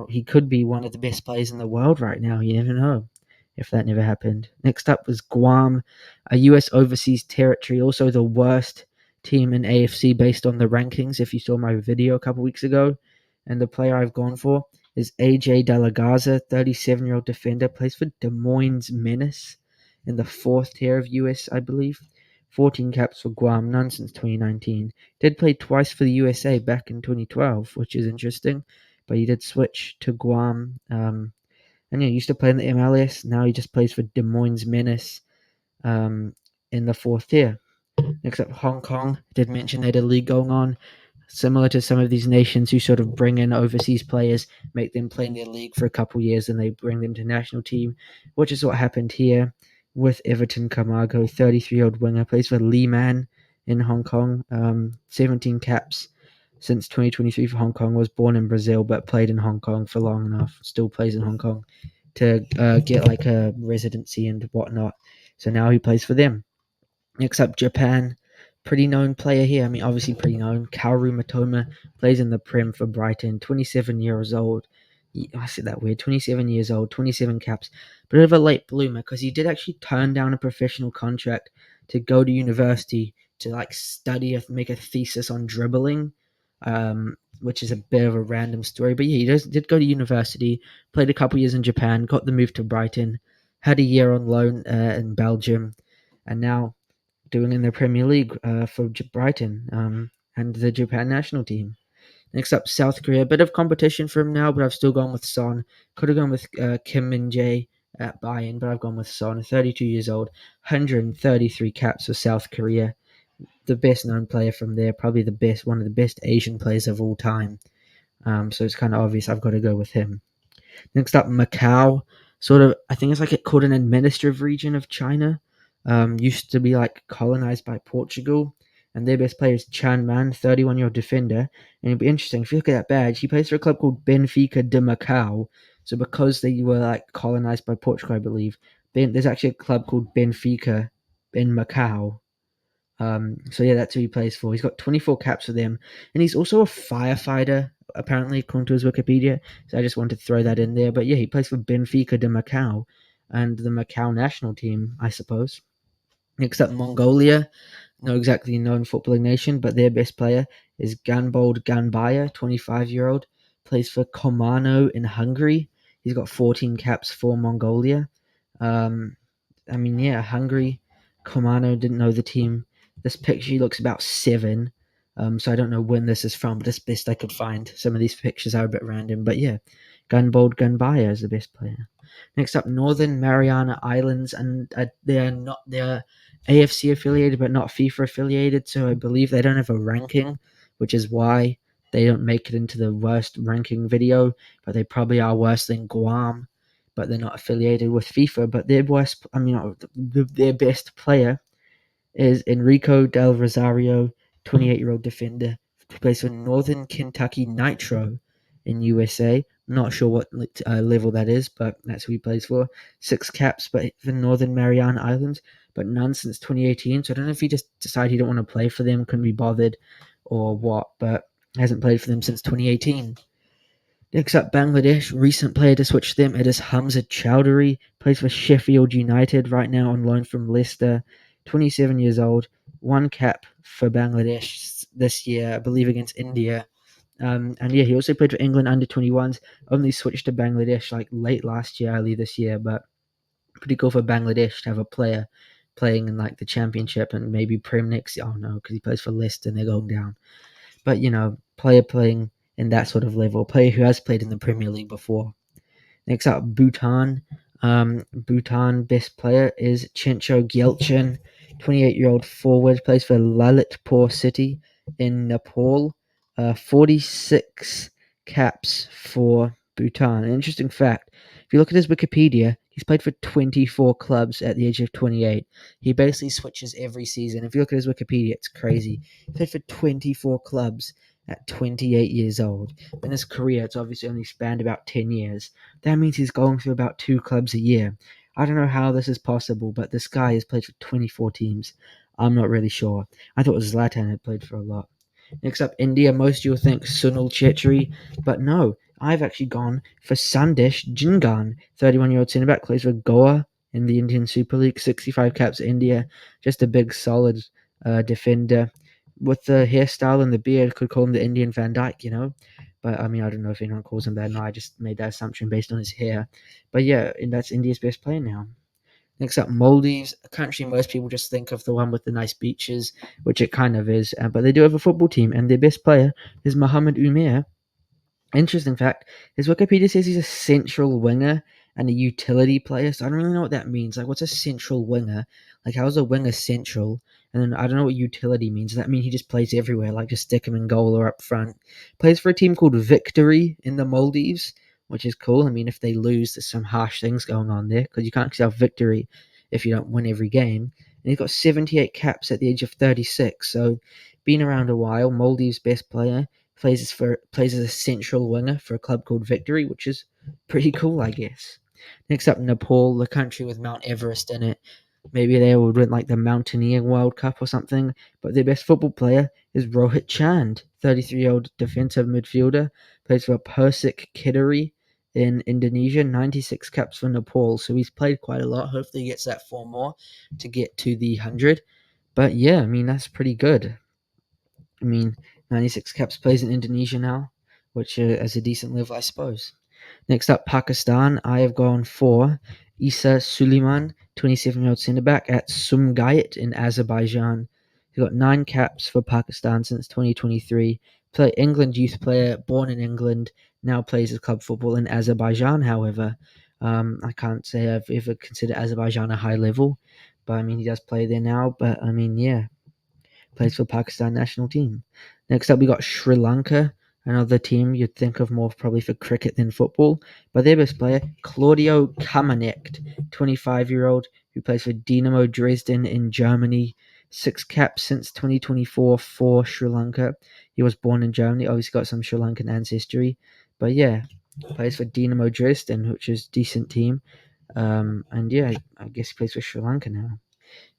he could be one of the best players in the world right now. You never know if that never happened. Next up was Guam, a U.S. overseas territory, also the worst team in AFC based on the rankings. If you saw my video a couple weeks ago, and the player I've gone for is AJ De La Garza, 37-year-old defender, plays for Des Moines Menace in the fourth tier of US, I believe. 14 caps for Guam, none since 2019. Did play twice for the USA back in 2012, which is interesting, but he did switch to Guam. And yeah, he used to play in the MLS. Now he just plays for Des Moines Menace in the fourth tier. Next up, Hong Kong. Did mention they had a league going on. Similar to some of these nations who sort of bring in overseas players, make them play in their league for a couple years, and they bring them to national team, which is what happened here with Everton Camargo, 33-year-old winger, plays for Liman in Hong Kong, 17 caps since 2023 for Hong Kong, was born in Brazil but played in Hong Kong for long enough, still plays in Hong Kong. to get like a residency and whatnot. So now he plays for them. Next up, Japan. Pretty known player here. I mean, obviously pretty known. Kaoru Matoma plays in the Prem for Brighton. 27 years old. I said that weird. 27 years old, 27 caps. Bit of a late bloomer because he did actually turn down a professional contract to go to university to like study, make a thesis on dribbling, which is a bit of a random story. But yeah, he did go to university, played a couple years in Japan, got the move to Brighton, had a year on loan in Belgium, and now doing in the Premier League for Brighton and the Japan national team. Next up, South Korea. A bit of competition for him now, but I've still gone with Son. Could have gone with Kim Min Jae at Bayern, but I've gone with Son. 32 years old, 133 caps for South Korea. The best known player from there, probably one of the best Asian players of all time. So it's kind of obvious I've got to go with him. Next up, Macau. Sort of, I think it's like it called an administrative region of China. Used to be like colonized by Portugal. And their best player is Chan Man, 31-year-old defender. And it'd be interesting, if you look at that badge, he plays for a club called Benfica de Macau. So because they were like colonized by Portugal, I believe, there's actually a club called Benfica in Macau. So yeah, that's who he plays for. He's got 24 caps for them, and he's also a firefighter, apparently, according to his Wikipedia. So I just wanted to throw that in there. But yeah, he plays for Benfica de Macau and the Macau national team, I suppose. Next up, Mongolia. No exactly known footballing nation, but their best player is Ganbold Ganbaya, 25-year-old. Plays for Komano in Hungary. He's got 14 caps for Mongolia. I mean, yeah, Hungary. Komano didn't know the team. This picture looks about 7. So I don't know when this is from, but it's best I could find. Some of these pictures are a bit random, but yeah, Gunbold Gunbaya is the best player. Next up, Northern Mariana Islands, and they're AFC affiliated, but not FIFA affiliated. So I believe they don't have a ranking, which is why they don't make it into the worst ranking video. But they probably are worse than Guam, but they're not affiliated with FIFA. But their best player is Enrico Del Rosario, 28-year-old defender, who plays for Northern Kentucky Nitro in USA. Not sure what level that is, but that's who he plays for. 6 caps, but for Northern Mariana Islands, but none since 2018. So I don't know if he just decided he don't want to play for them, couldn't be bothered, or what, but hasn't played for them since 2018. Next up, Bangladesh. Recent player to switch them. It is Hamza Chowdhury. Plays for Sheffield United right now on loan from Leicester. 27 years old. 1 cap for Bangladesh this year, I believe, against India. And yeah, he also played for England under 21s. Only switched to Bangladesh like late last year, early this year. But pretty cool for Bangladesh to have a player playing in like the championship and maybe Prem next year. Oh no, because he plays for Leicester and they're going down. But player playing in that sort of level, player who has played in the Premier League before. Next up, Bhutan. Bhutan best player is Chencho Gyelchin, 28-year-old forward, plays for Lalitpur City in Nepal. 46 caps for Bhutan. An interesting fact, if you look at his Wikipedia, he's played for 24 clubs at the age of 28. He basically switches every season. If you look at his Wikipedia, it's crazy. He played for 24 clubs at 28 years old. In his career, it's obviously only spanned about 10 years. That means he's going through about 2 clubs a year. I don't know how this is possible, but this guy has played for 24 teams. I'm not really sure. I thought Zlatan had played for a lot. Next up, India. Most of you will think Sunil Chetri, but no, I've actually gone for Sandesh Jingan, 31-year-old centre back, plays for Goa in the Indian Super League, 65 caps India, just a big solid defender. With the hairstyle and the beard, could call him the Indian Van Dyke. But I mean, I don't know if anyone calls him that. No, I just made that assumption based on his hair. But yeah, and that's India's best player now. Next up, Maldives, a country most people just think of the one with the nice beaches, which it kind of is. But they do have a football team, and their best player is Mohamed Umair. Interesting fact, his Wikipedia says he's a central winger and a utility player, so I don't really know what that means. Like, what's a central winger? Like, how's a winger central? And then I don't know what utility means. Does that mean he just plays everywhere, like just stick him in goal or up front? Plays for a team called Victory in the Maldives, which is cool. I mean, if they lose, there's some harsh things going on there, because you can't have victory if you don't win every game. And he's got 78 caps at the age of 36, so been around a while. Maldives' best player. Plays as a central winger for a club called Victory, which is pretty cool, I guess. Next up, Nepal, the country with Mount Everest in it. Maybe they would win like the Mountaineering World Cup or something. But their best football player is Rohit Chand, 33-year-old defensive midfielder, plays for Persik Kediri in Indonesia, 96 caps for Nepal. So he's played quite a lot. Hopefully he gets that 4 more to get to the 100. But yeah, I mean, that's pretty good. I mean, 96 caps, plays in Indonesia now, which is a decent level, I suppose. Next up, Pakistan. I have gone for Isa Suleiman, 27-year-old centre back at Sumgayit in Azerbaijan. He's got 9 caps for Pakistan since 2023. England youth player, born in England, now plays his club football in Azerbaijan. However, I can't say I've ever considered Azerbaijan a high level, but I mean he does play there now. But I mean, yeah, plays for Pakistan national team. Next up, we got Sri Lanka, another team you'd think of more probably for cricket than football. But their best player, Claudio Kamenekt, 25-year-old, who plays for Dynamo Dresden in Germany. 6 caps since 2024 for Sri Lanka. He was born in Germany, obviously got some Sri Lankan ancestry. But yeah, plays for Dynamo Dresden, which is a decent team. And yeah, I guess he plays for Sri Lanka now.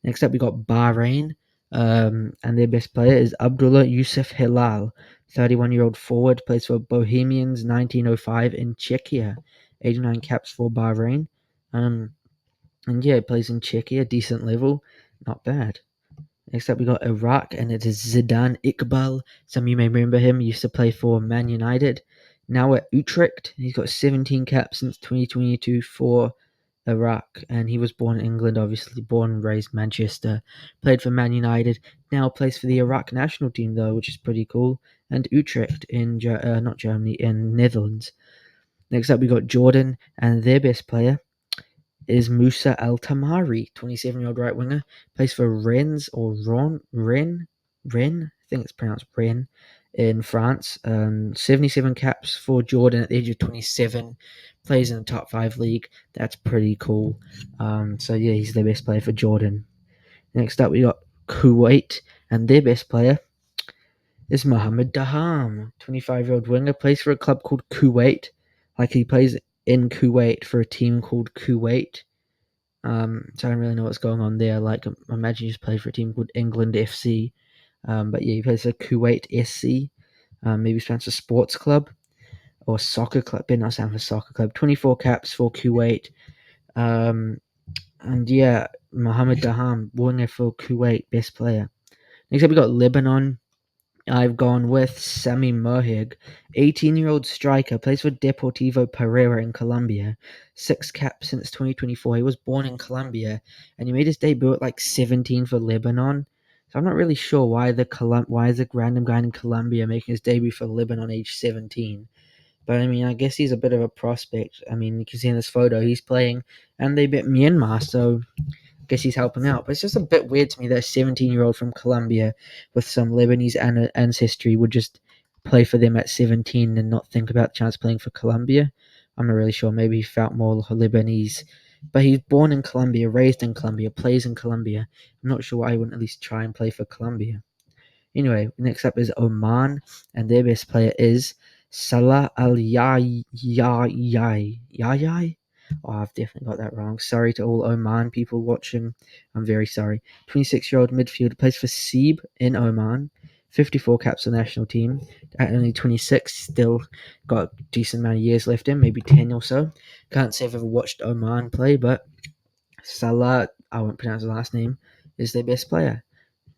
Next up, we got Bahrain, and their best player is Abdullah Yusuf Hilal, 31-year-old forward, plays for Bohemians 1905 in Czechia, 89 caps for Bahrain. And yeah, plays in Czechia, decent level, not bad. Next up, we got Iraq, and it is Zidane Iqbal. Some of you may remember him. He used to play for Man United. Now at Utrecht, he's got 17 caps since 2022 for Iraq, and he was born in England, obviously born and raised Manchester. Played for Man United. Now plays for the Iraq national team though, which is pretty cool. And Utrecht in not Germany, in Netherlands. Next up, we got Jordan, and their best player is Musa Al Tamari, 27-year-old right winger. Plays for Rennes or Rennes. I think it's pronounced Rennes in France. 77 caps for Jordan at the age of 27. Plays in the top 5 league. That's pretty cool. So yeah, he's the best player for Jordan. Next up, we got Kuwait, and their best player is Mohamed Daham, 25-year-old winger. Plays for a club called Kuwait. Like he plays in Kuwait for a team called Kuwait. So I don't really know what's going on there. Like, imagine you just play for a team called England FC. But yeah, he plays for Kuwait SC. Maybe stands for sports club or soccer club. Better not stand for soccer club. 24 caps for Kuwait. And yeah, Mohamed Daham, winger for Kuwait, best player. Next up, we got Lebanon. I've gone with Sami Mohig, 18-year-old striker, plays for Deportivo Pereira in Colombia. 6 caps since 2024. He was born in Colombia, and he made his debut at like 17 for Lebanon. So I'm not really sure why is a random guy in Colombia making his debut for Lebanon age 17. But I mean, I guess he's a bit of a prospect. I mean, you can see in this photo he's playing, and they beat Myanmar, so guess he's helping out. But it's just a bit weird to me that a 17-year-old from Colombia with some Lebanese ancestry would just play for them at 17 and not think about the chance of playing for Colombia. I'm not really sure. Maybe he felt more Lebanese. But he's born in Colombia, raised in Colombia, plays in Colombia. I'm not sure why he wouldn't at least try and play for Colombia. Anyway, next up is Oman, and their best player is Salah Al Yai. Oh, I've definitely got that wrong. Sorry to all Oman people watching. I'm very sorry. 26-year-old midfielder, plays for Seeb in Oman. 54 caps for the national team. At only 26, still got a decent amount of years left in, maybe 10 or so. Can't say I've ever watched Oman play, but Salah, I won't pronounce the last name, is their best player.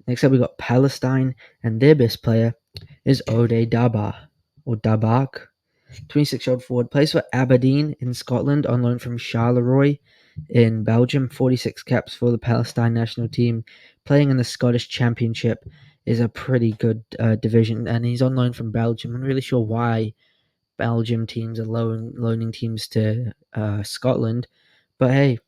Next up, we got Palestine, and their best player is Ode Dabak, or Dabak. 26-year-old forward, plays for Aberdeen in Scotland on loan from Charleroi in Belgium. 46 caps for the Palestine national team. Playing in the Scottish Championship is a pretty good division, and he's on loan from Belgium. I'm not really sure why Belgium teams are loaning teams to Scotland, but hey,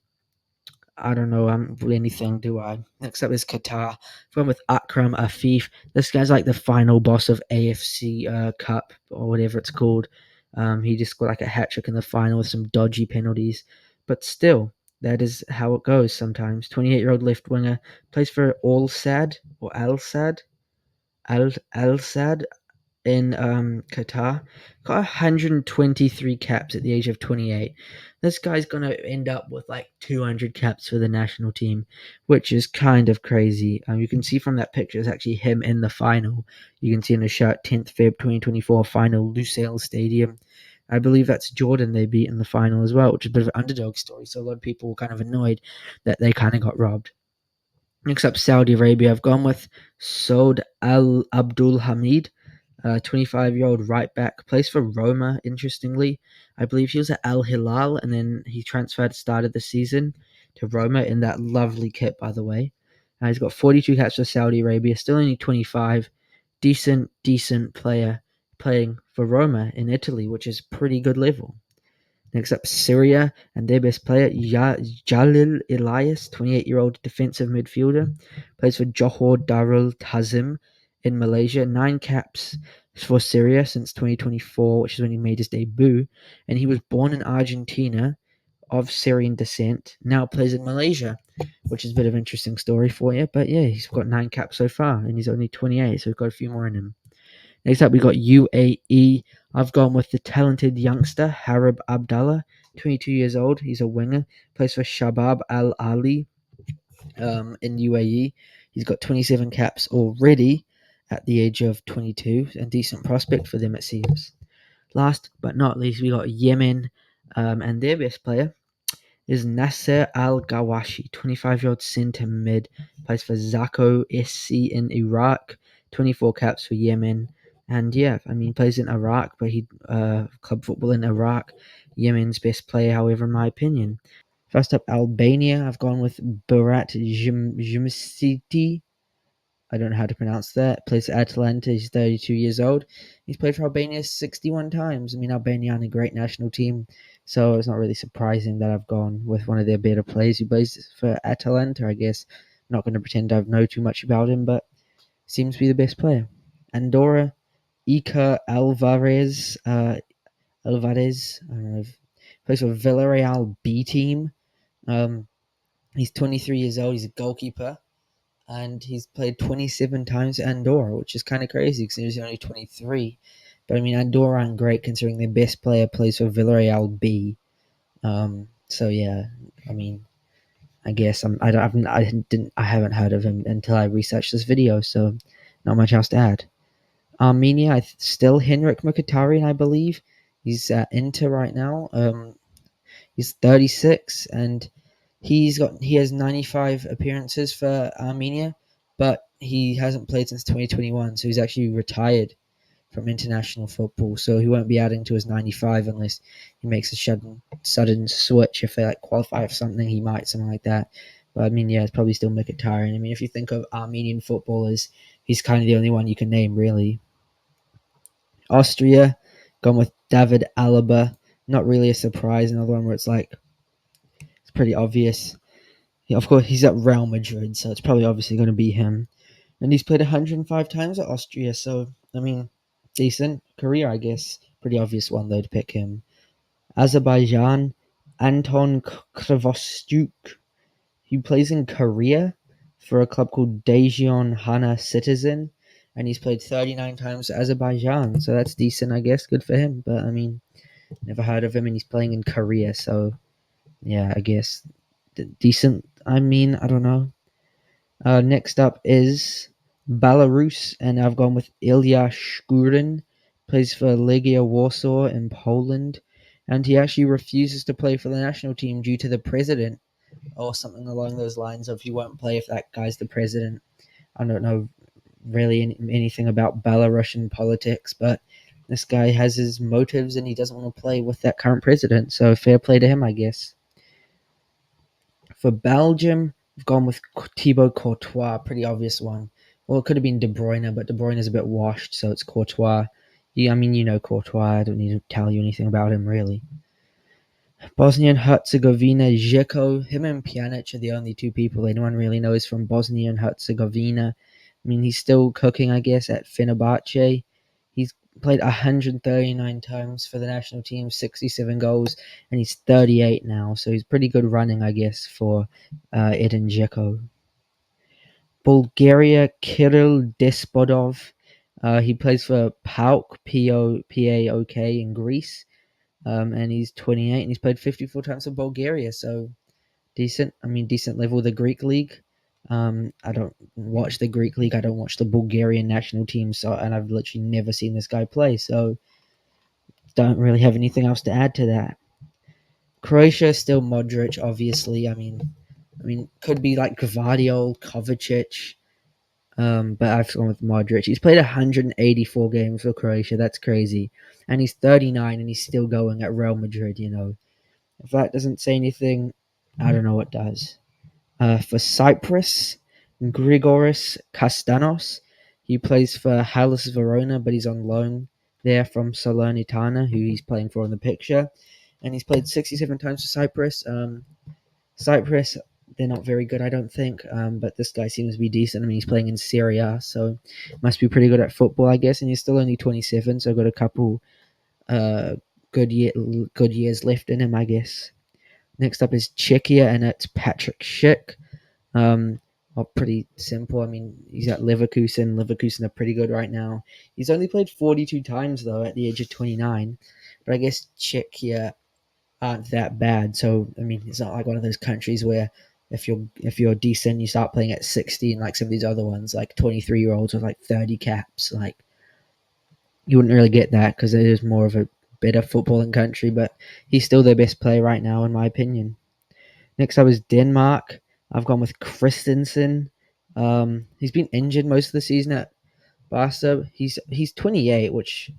I don't know anything, do I? Next up is Qatar. Going with Akram Afif. This guy's like the final boss of AFC Cup or whatever it's called. He just got like a hat trick in the final with some dodgy penalties. But still, that is how it goes sometimes. 28-year-old left winger. Plays for Al Sad or Al Sad. Al Sad. in Qatar. Got 123 caps at the age of 28. This guy's gonna end up with like 200 caps for the national team, which is kind of crazy. You can see from that picture, it's actually him in the final. You can see in the shirt, 10th Feb 2024 final, Lusail Stadium. I believe that's Jordan they beat in the final as well, which is a bit of an underdog story. So a lot of people were kind of annoyed that they kind of got robbed. Next up, Saudi Arabia. I've gone with Saud Al Abdul Hamid, 25-year-old right back. Plays for Roma, interestingly. I believe he was at Al Hilal and then he transferred, started the season to Roma in that lovely kit, by the way. He's got 42 caps for Saudi Arabia, still only 25. Decent player playing for Roma in Italy, which is pretty good level. Next up, Syria and their best player, Jalil Elias, 28-year-old defensive midfielder, plays for Johor Darul Tazim in Malaysia. 9 caps for Syria since 2024, which is when he made his debut. And he was born in Argentina, of Syrian descent, now plays in Malaysia, which is a bit of an interesting story for you. But yeah, he's got 9 caps so far, and he's only 28, so we've got a few more in him. Next up, we got UAE. I've gone with the talented youngster, Harib Abdallah, 22 years old. He's a winger, plays for Shabab Al Ali in UAE. He's got 27 caps already at the age of 22, and decent prospect for them, it seems. Last but not least, we got Yemen, and their best player is Nasser Al Gawashi, 25-year-old centre mid, plays for Zako SC in Iraq, 24 caps for Yemen. And yeah, I mean, plays in Iraq, but he club football in Iraq. Yemen's best player, however, in my opinion. First up, Albania. I've gone with Berat Jimsiti. I don't know how to pronounce that. Plays for Atalanta. He's 32 years old. He's played for Albania 61 times. I mean, Albania are a great national team, so it's not really surprising that I've gone with one of their better players who plays for Atalanta, I guess. I'm not going to pretend I know too much about him, but seems to be the best player. Andorra, Iker Alvarez, I don't know, plays for Villarreal B team. He's 23 years old. He's a goalkeeper and he's played 27 times at Andorra, which is kind of crazy because he's only 23. But I mean, Andorra aren't great considering their best player plays for Villarreal B. So yeah, I mean, I guess I haven't heard of him until I researched this video, so not much else to add. Armenia, still Henrik Mkhitaryan, I believe. He's at Inter right now. He's 36 and he has 95 appearances for Armenia, but he hasn't played since 2021, so he's actually retired from international football. So he won't be adding to his 95 unless he makes a sudden switch. If they like qualify for something, he might something like that. But I mean, yeah, it's probably still Mkhitaryan. I mean, if you think of Armenian footballers, he's kind of the only one you can name, really. Austria, gone with David Alaba. Not really a surprise. Another one where it's like it's pretty obvious. Yeah, of course, he's at Real Madrid, so it's probably obviously going to be him. And he's played 105 times at Austria, so, I mean, decent career, I guess. Pretty obvious one, though, to pick him. Azerbaijan, Anton Kravostyuk. He plays in Korea for a club called Daejeon Hana Citizen, and he's played 39 times at Azerbaijan, so that's decent, I guess. Good for him, but, I mean, never heard of him, and he's playing in Korea, so, yeah, I guess decent. I mean, I don't know. Next up is Belarus, and I've gone with Ilya Shkurin. Plays for Legia Warsaw in Poland, and he actually refuses to play for the national team due to the president, or something along those lines of he won't play if that guy's the president. I don't know really anything about Belarusian politics, but this guy has his motives and he doesn't want to play with that current president, so fair play to him, I guess. For Belgium, I've gone with Thibaut Courtois, pretty obvious one. Well, it could have been De Bruyne, but De Bruyne is a bit washed, so it's Courtois. Yeah, I mean, you know Courtois. I don't need to tell you anything about him, really. Bosnia and Herzegovina, Dzeko, him and Pjanic are the only two people anyone really knows from Bosnia and Herzegovina. I mean, he's still cooking, I guess, at Fenerbahce. He's played 139 times for the national team, 67 goals, and he's 38 now, so he's pretty good running, I guess, for Edin Dzeko. Bulgaria, Kirill Despodov. He plays for PAOK, PAOK in Greece, and he's 28 and he's played 54 times for Bulgaria. So decent. I mean, decent level. The Greek league. I don't watch the Greek league. I don't watch the Bulgarian national team. So, and I've literally never seen this guy play. So, don't really have anything else to add to that. Croatia still Modric, obviously. I mean, could be like Gvardiol, Kovacic. But I've gone with Modric. He's played 184 games for Croatia. That's crazy, and he's 39 and he's still going at Real Madrid. If that doesn't say anything, I don't know what does. For Cyprus, Grigoris Kastanos. He plays for Hellas Verona, but he's on loan there from Salernitana, who he's playing for in the picture. And he's played 67 times for Cyprus. Cyprus, they're not very good, I don't think, but this guy seems to be decent. I mean, he's playing in Serie A, so must be pretty good at football, I guess. And he's still only 27, so got a couple uh, good years left in him, I guess. Next up is Czechia, and it's Patrick Schick. Pretty simple. I mean, he's at Leverkusen. Leverkusen are pretty good right now. He's only played 42 times, though, at the age of 29. But I guess Czechia aren't that bad. So, I mean, it's not like one of those countries where if you're decent, you start playing at 16, like some of these other ones, like 23-year-olds with like 30 caps. Like, you wouldn't really get that because it is more of a better footballing country. But he's still their best player right now, in my opinion. Next up is Denmark. I've gone with Christensen. He's been injured most of the season at Barca. He's 28, which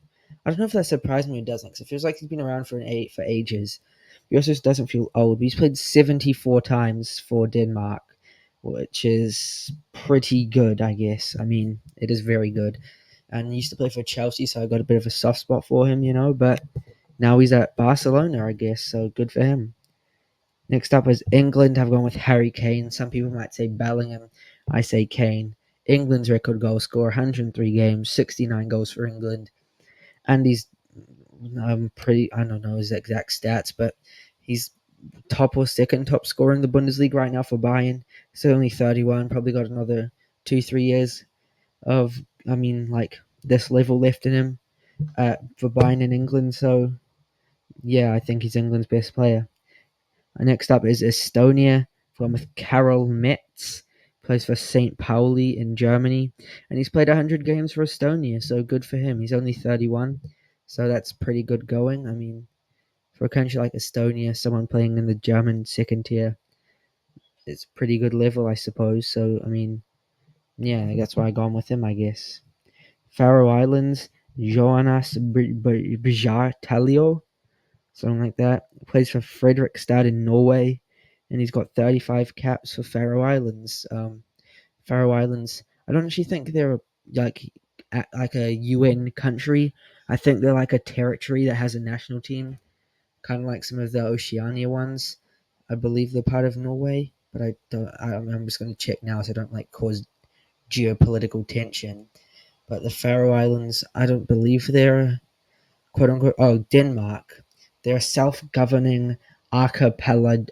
I don't know if that surprised me or doesn't, because it feels like he's been around for ages. He also doesn't feel old. But he's played 74 times for Denmark, which is pretty good, I guess. I mean, it is very good. And he used to play for Chelsea, so I got a bit of a soft spot for him, But now he's at Barcelona, I guess. So good for him. Next up is England. I've gone with Harry Kane. Some people might say Bellingham. I say Kane. England's record goal scorer, 103 games, 69 goals for England. And he's I don't know his exact stats, but he's top or second top scorer in the Bundesliga right now for Bayern. Still only 31, probably got another 2-3 years of, like this level left in him for Bayern in England. So, yeah, I think he's England's best player. Next up is Estonia, from with Karel Metz. Plays for St. Pauli in Germany. And he's played 100 games for Estonia, so good for him. He's only 31, so that's pretty good going. I mean, for a country like Estonia, someone playing in the German second tier, it's pretty good level, I suppose. So, I mean, yeah, that's why I gone with him, I guess. Faroe Islands, Jonas Bjartalio, something like that. Plays for Fredrikstad in Norway, and he's got 35 caps for Faroe Islands. Faroe Islands, I don't actually think they're like like a UN country. I think they're like a territory that has a national team, kind of like some of the Oceania ones. I believe they're part of Norway, but I don't. I'm just going to check now so I don't like cause geopolitical tension. But the Faroe Islands, I don't believe they're quote unquote. Oh, Denmark. They're a self-governing archipelago,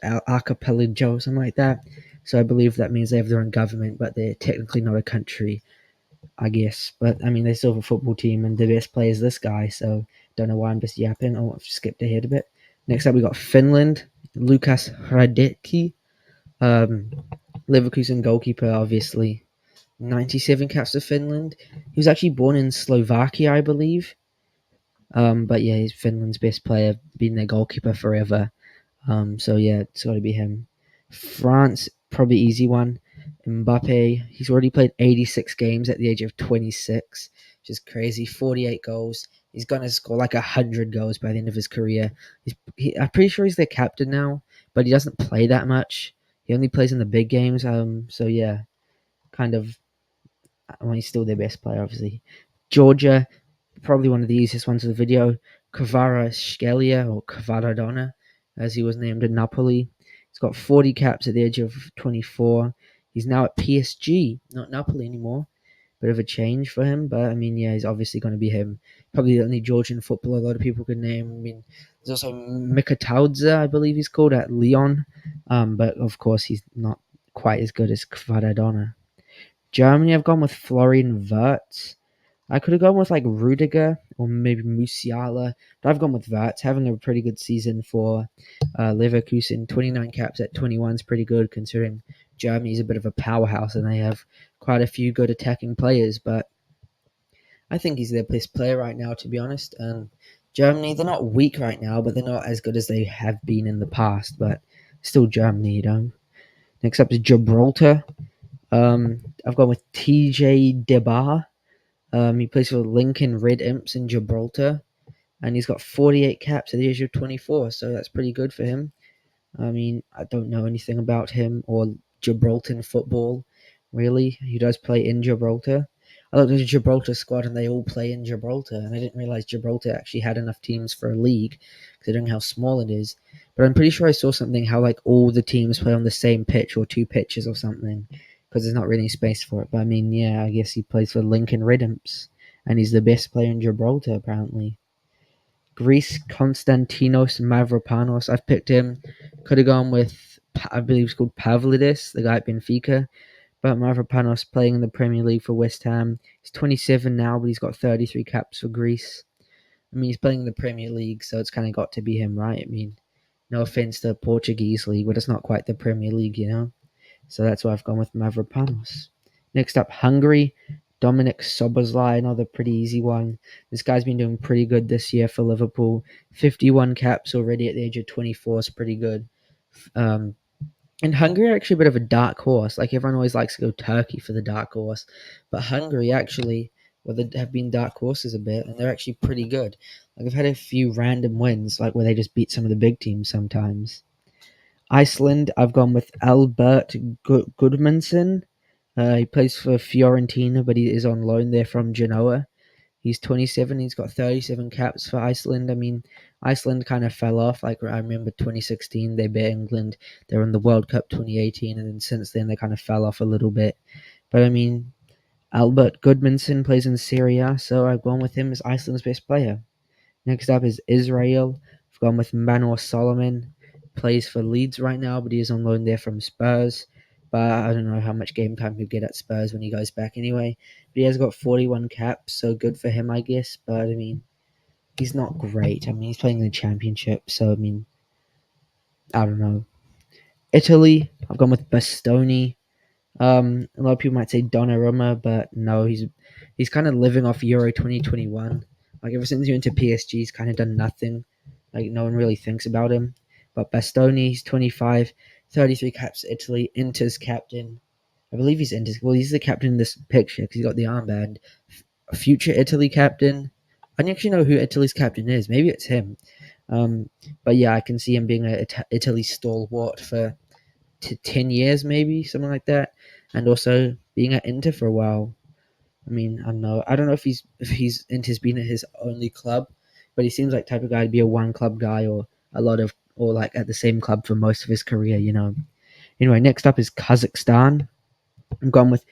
something like that. So I believe that means they have their own government, but they're technically not a country, I guess. But I mean, they still have a football team, and the best player is this guy. So don't know why I'm just yapping. I've skipped ahead a bit. Next up, we got Finland. Lukas Hradecki, um, Leverkusen goalkeeper, obviously. 97 caps for Finland. He was actually born in Slovakia, I believe. But yeah, he's Finland's best player, been their goalkeeper forever. So yeah, it's got to be him. France, probably easy one. Mbappe, he's already played 86 games at the age of 26, which is crazy. 48 goals. He's gonna score like 100 goals by the end of his career. I'm pretty sure he's their captain now, but he doesn't play that much. He only plays in the big games. So yeah, kind of. Well, he's still their best player, obviously. Georgia, probably one of the easiest ones of the video. Kvaratskhelia, or Kvaradona, as he was named in Napoli. He's got 40 caps at the age of 24. He's now at PSG, not Napoli anymore. Bit of a change for him, but I mean, yeah, he's obviously going to be him. Probably the only Georgian footballer a lot of people could name. I mean, there's also Mikataudze, I believe he's called, at Lyon. But of course, he's not quite as good as Kvaradona. Germany, I've gone with Florian Wirtz. I could have gone with like Rudiger or maybe Musiala, but I've gone with Wirtz, having a pretty good season for Leverkusen. 29 caps at 21 is pretty good considering Germany's a bit of a powerhouse and they have quite a few good attacking players. But I think he's their best player right now, to be honest. And Germany, they're not weak right now, but they're not as good as they have been in the past. But still Germany, you know. Next up is Gibraltar. I've gone with TJ Debar. He plays for Lincoln Red Imps in Gibraltar, and he's got 48 caps at the age of 24, so that's pretty good for him. I mean, I don't know anything about him or Gibraltar football, really. He does play in Gibraltar. I looked at the Gibraltar squad and they all play in Gibraltar, and I didn't realize Gibraltar actually had enough teams for a league, considering how small it is. But I'm pretty sure I saw something how like all the teams play on the same pitch or two pitches or something, because there's not really space for it. But I mean, yeah, I guess he plays for Lincoln Red Imps, and he's the best player in Gibraltar apparently. Greece, Konstantinos Mavropanos. I've picked him. Could have gone with, I believe it's called Pavlidis, the guy at Benfica. But Mavropanos playing in the Premier League for West Ham. He's 27 now, but he's got 33 caps for Greece. I mean, he's playing in the Premier League, so it's kind of got to be him, right? I mean, no offense to the Portuguese league, but it's not quite the Premier League, you know? So that's why I've gone with Mavropanos. Next up, Hungary. Dominic Szoboszlai, another pretty easy one. This guy's been doing pretty good this year for Liverpool. 51 caps already at the age of 24 is pretty good. Um, and Hungary are actually a bit of a dark horse. Like everyone always likes to go Turkey for the dark horse, but Hungary actually, well, they have been dark horses a bit, and they're actually pretty good. Like I've had a few random wins, like where they just beat some of the big teams sometimes. Iceland, I've gone with Albert Goodmanson. He plays for Fiorentina, but he is on loan there from Genoa. He's 27. He's got 37 caps for Iceland. I mean, Iceland kind of fell off. Like I remember 2016, they beat England. They were in the World Cup 2018, and then since then they kind of fell off a little bit. But I mean, Albert Goodmanson plays in Serie A, so I've gone with him as Iceland's best player. Next up is Israel. I've gone with Manor Solomon. Plays for Leeds right now, but he is on loan there from Spurs. But I don't know how much game time he'll get at Spurs when he goes back anyway. But he has got 41 caps, so good for him, I guess. But I mean, he's not great. I mean, he's playing in the Championship, so I mean, I don't know. Italy, I've gone with Bastoni. A lot of people might say Donnarumma, but no, he's kind of living off Euro 2021. Like ever since he went to PSG, he's kind of done nothing. Like no one really thinks about him. But Bastoni, he's 25, 33 caps for Italy, Inter's captain. I believe he's Inter's. Well, he's the captain in this picture because he got the armband. A future Italy captain. I don't actually know who Italy's captain is. Maybe it's him. But yeah, I can see him being a Italy stalwart for 10 years, maybe something like that, and also being at Inter for a while. I mean, I don't know if he's Inter's been at his only club, but he seems like type of guy to be a one club guy or like at the same club for most of his career, you know. Anyway, next up is Kazakhstan. I'm going with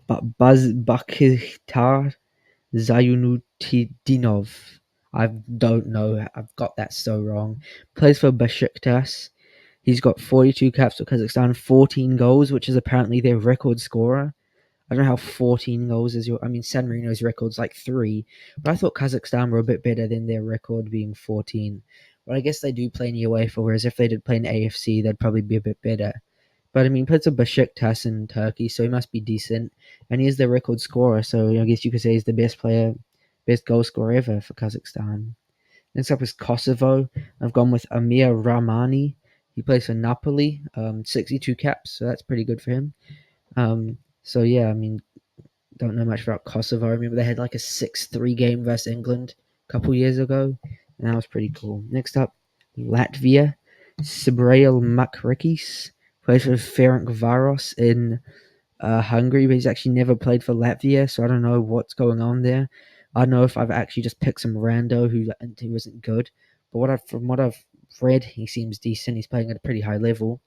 Buzz Bakhtar Zayunutdinov. I don't know. I've got that so wrong. Plays for Besiktas. He's got 42 caps for Kazakhstan, 14 goals, which is apparently their record scorer. I don't know how 14 goals is your. I mean, San Marino's record's like 3, but I thought Kazakhstan were a bit better than their record being 14. But I guess they do play in UEFA, whereas if they did play in AFC, they'd probably be a bit better. But I mean, he plays for Besiktas in Turkey, so he must be decent. And he is the record scorer, so I guess you could say he's the best player, best goal scorer ever for Kazakhstan. Next up is Kosovo. I've gone with Amir Rahmani. He plays for Napoli, 62 caps, so that's pretty good for him. So yeah, I mean, don't know much about Kosovo. I remember they had like a 6-3 game versus England a couple years ago, and that was pretty cool. Next up, Latvia. Sibrail Makrikis plays for Ferencvaros in Hungary, but he's actually never played for Latvia, so I don't know what's going on there. I don't know if I've actually just picked some rando who wasn't good, but from what I've read, he seems decent. He's playing at a pretty high level,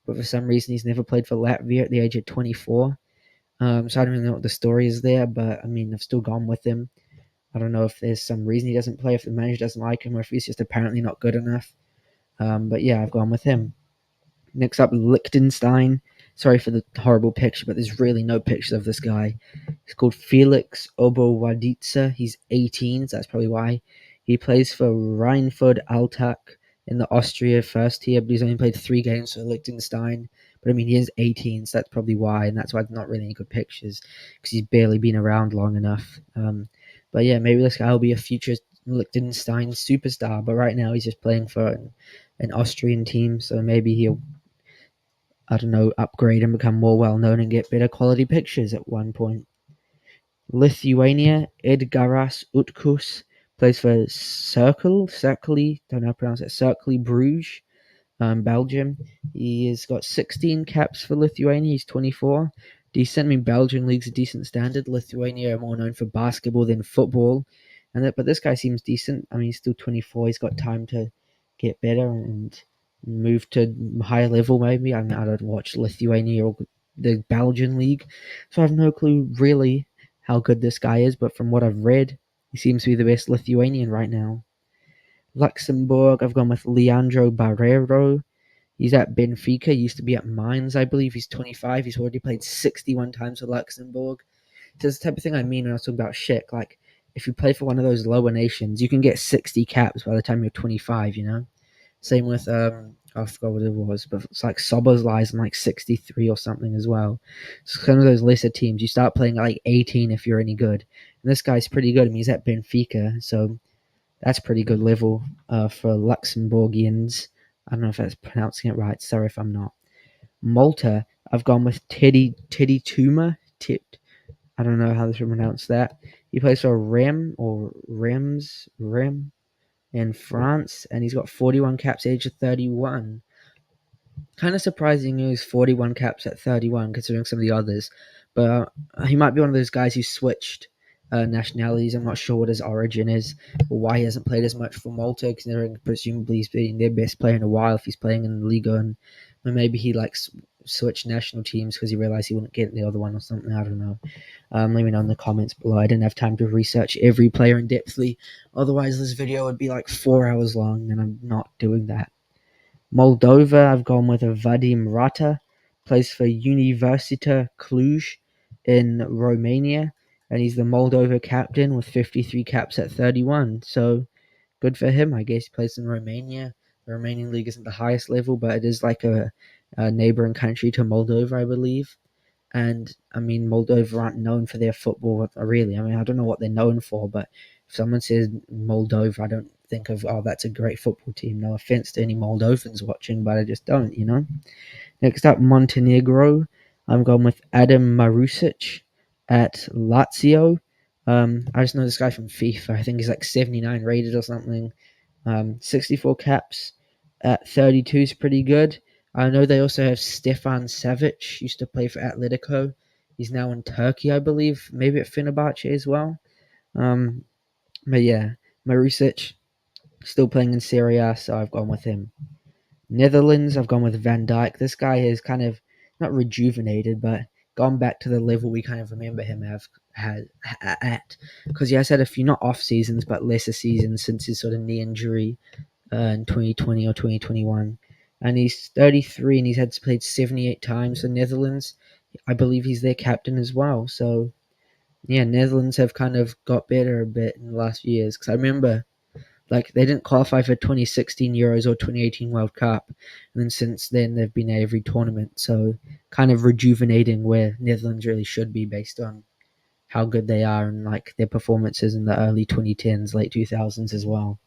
but for some reason, he's never played for Latvia at the age of 24. So I don't really know what the story is there, but I mean, I've still gone with him. I don't know if there's some reason he doesn't play, if the manager doesn't like him, or if he's just apparently not good enough. But yeah, I've gone with him. Next up, Liechtenstein. Sorry for the horrible picture, but there's really no pictures of this guy. He's called Felix Obowaditsa. He's 18, so that's probably why. He plays for Rheinford Altach in the Austria first tier, but he's only played 3 games for Liechtenstein. But I mean, he is 18, so that's probably why, and that's why there's not really any good pictures, because he's barely been around long enough. But yeah, maybe this guy will be a future Liechtenstein superstar, but right now he's just playing for an Austrian team, so maybe he'll, I don't know, upgrade and become more well known and get better quality pictures at one point. Lithuania, Edgaras Utkus plays for Cercle, don't know how to pronounce it, Cercle Bruges, Belgium. He has got 16 caps for Lithuania. He's 24. Decent. I mean, Belgian league's a decent standard. Lithuania are more known for basketball than football, but this guy seems decent. I mean, he's still 24. He's got time to get better and move to higher level. Maybe I mean, I don't watch Lithuania or the Belgian league, so I have no clue really how good this guy is. But from what I've read, he seems to be the best Lithuanian right now. Luxembourg, I've gone with Leandro Barreiro. He's at Benfica. He used to be at Mainz, I believe. He's 25. He's already played 61 times for Luxembourg. So it's the type of thing I mean when I was talking about Schick. Like, if you play for one of those lower nations, you can get 60 caps by the time you're 25, you know? Same with, I forgot what it was, but it's like Soboslai's in like 63 or something as well. So some of those lesser teams, you start playing at like 18 if you're any good. And this guy's pretty good. I mean, he's at Benfica, so that's pretty good level for Luxembourgians. I don't know if that's pronouncing it right. Sorry if I'm not. Malta, I've gone with Teddy Tuma. I don't know how to pronounce that. He plays for Rem in France, and he's got 41 caps, age of 31. Kind of surprising news, 41 caps at 31, considering some of the others. But he might be one of those guys who switched nationalities. I'm not sure what his origin is or why he hasn't played as much for Malta, considering presumably he's been their best player in a while if he's playing in the Liga. And maybe he switched national teams because he realized he wouldn't get the other one or something. I don't know. Let me know in the comments below. I didn't have time to research every player in depthly. Otherwise, this video would be like 4 hours long, and I'm not doing that. Moldova, I've gone with a Vadim Rata, plays for Universita Cluj in Romania, and he's the Moldova captain with 53 caps at 31. So good for him. I guess he plays in Romania. The Romanian league isn't the highest level, but it is like a neighboring country to Moldova, I believe. And I mean, Moldova aren't known for their football, really. I mean, I don't know what they're known for, but if someone says Moldova, I don't think of, oh, that's a great football team. No offense to any Moldovans watching, but I just don't, you know? Next up, Montenegro. I'm going with Adam Marusic at Lazio. I just know this guy from FIFA. I think he's like 79 rated or something. 64 caps at 32 is pretty good. I know they also have Stefan Savic, used to play for Atletico. He's now in Turkey, I believe, maybe at Fenerbahce as well. But yeah, Marusic, still playing in Serie A, so I've gone with him. Netherlands, I've gone with Van Dijk. This guy is kind of not rejuvenated, but gone back to the level we kind of remember him at. Because he has had a few, not off seasons, but lesser seasons since his sort of knee injury in 2020 or 2021. And he's 33 and he's played 78 times for Netherlands. I believe he's their captain as well. So, yeah, Netherlands have kind of got better a bit in the last few years. Because I remember, like, they didn't qualify for 2016 Euros or 2018 World Cup. And then since then, they've been at every tournament. So, kind of rejuvenating where Netherlands really should be based on how good they are and, like, their performances in the early 2010s, late 2000s as well.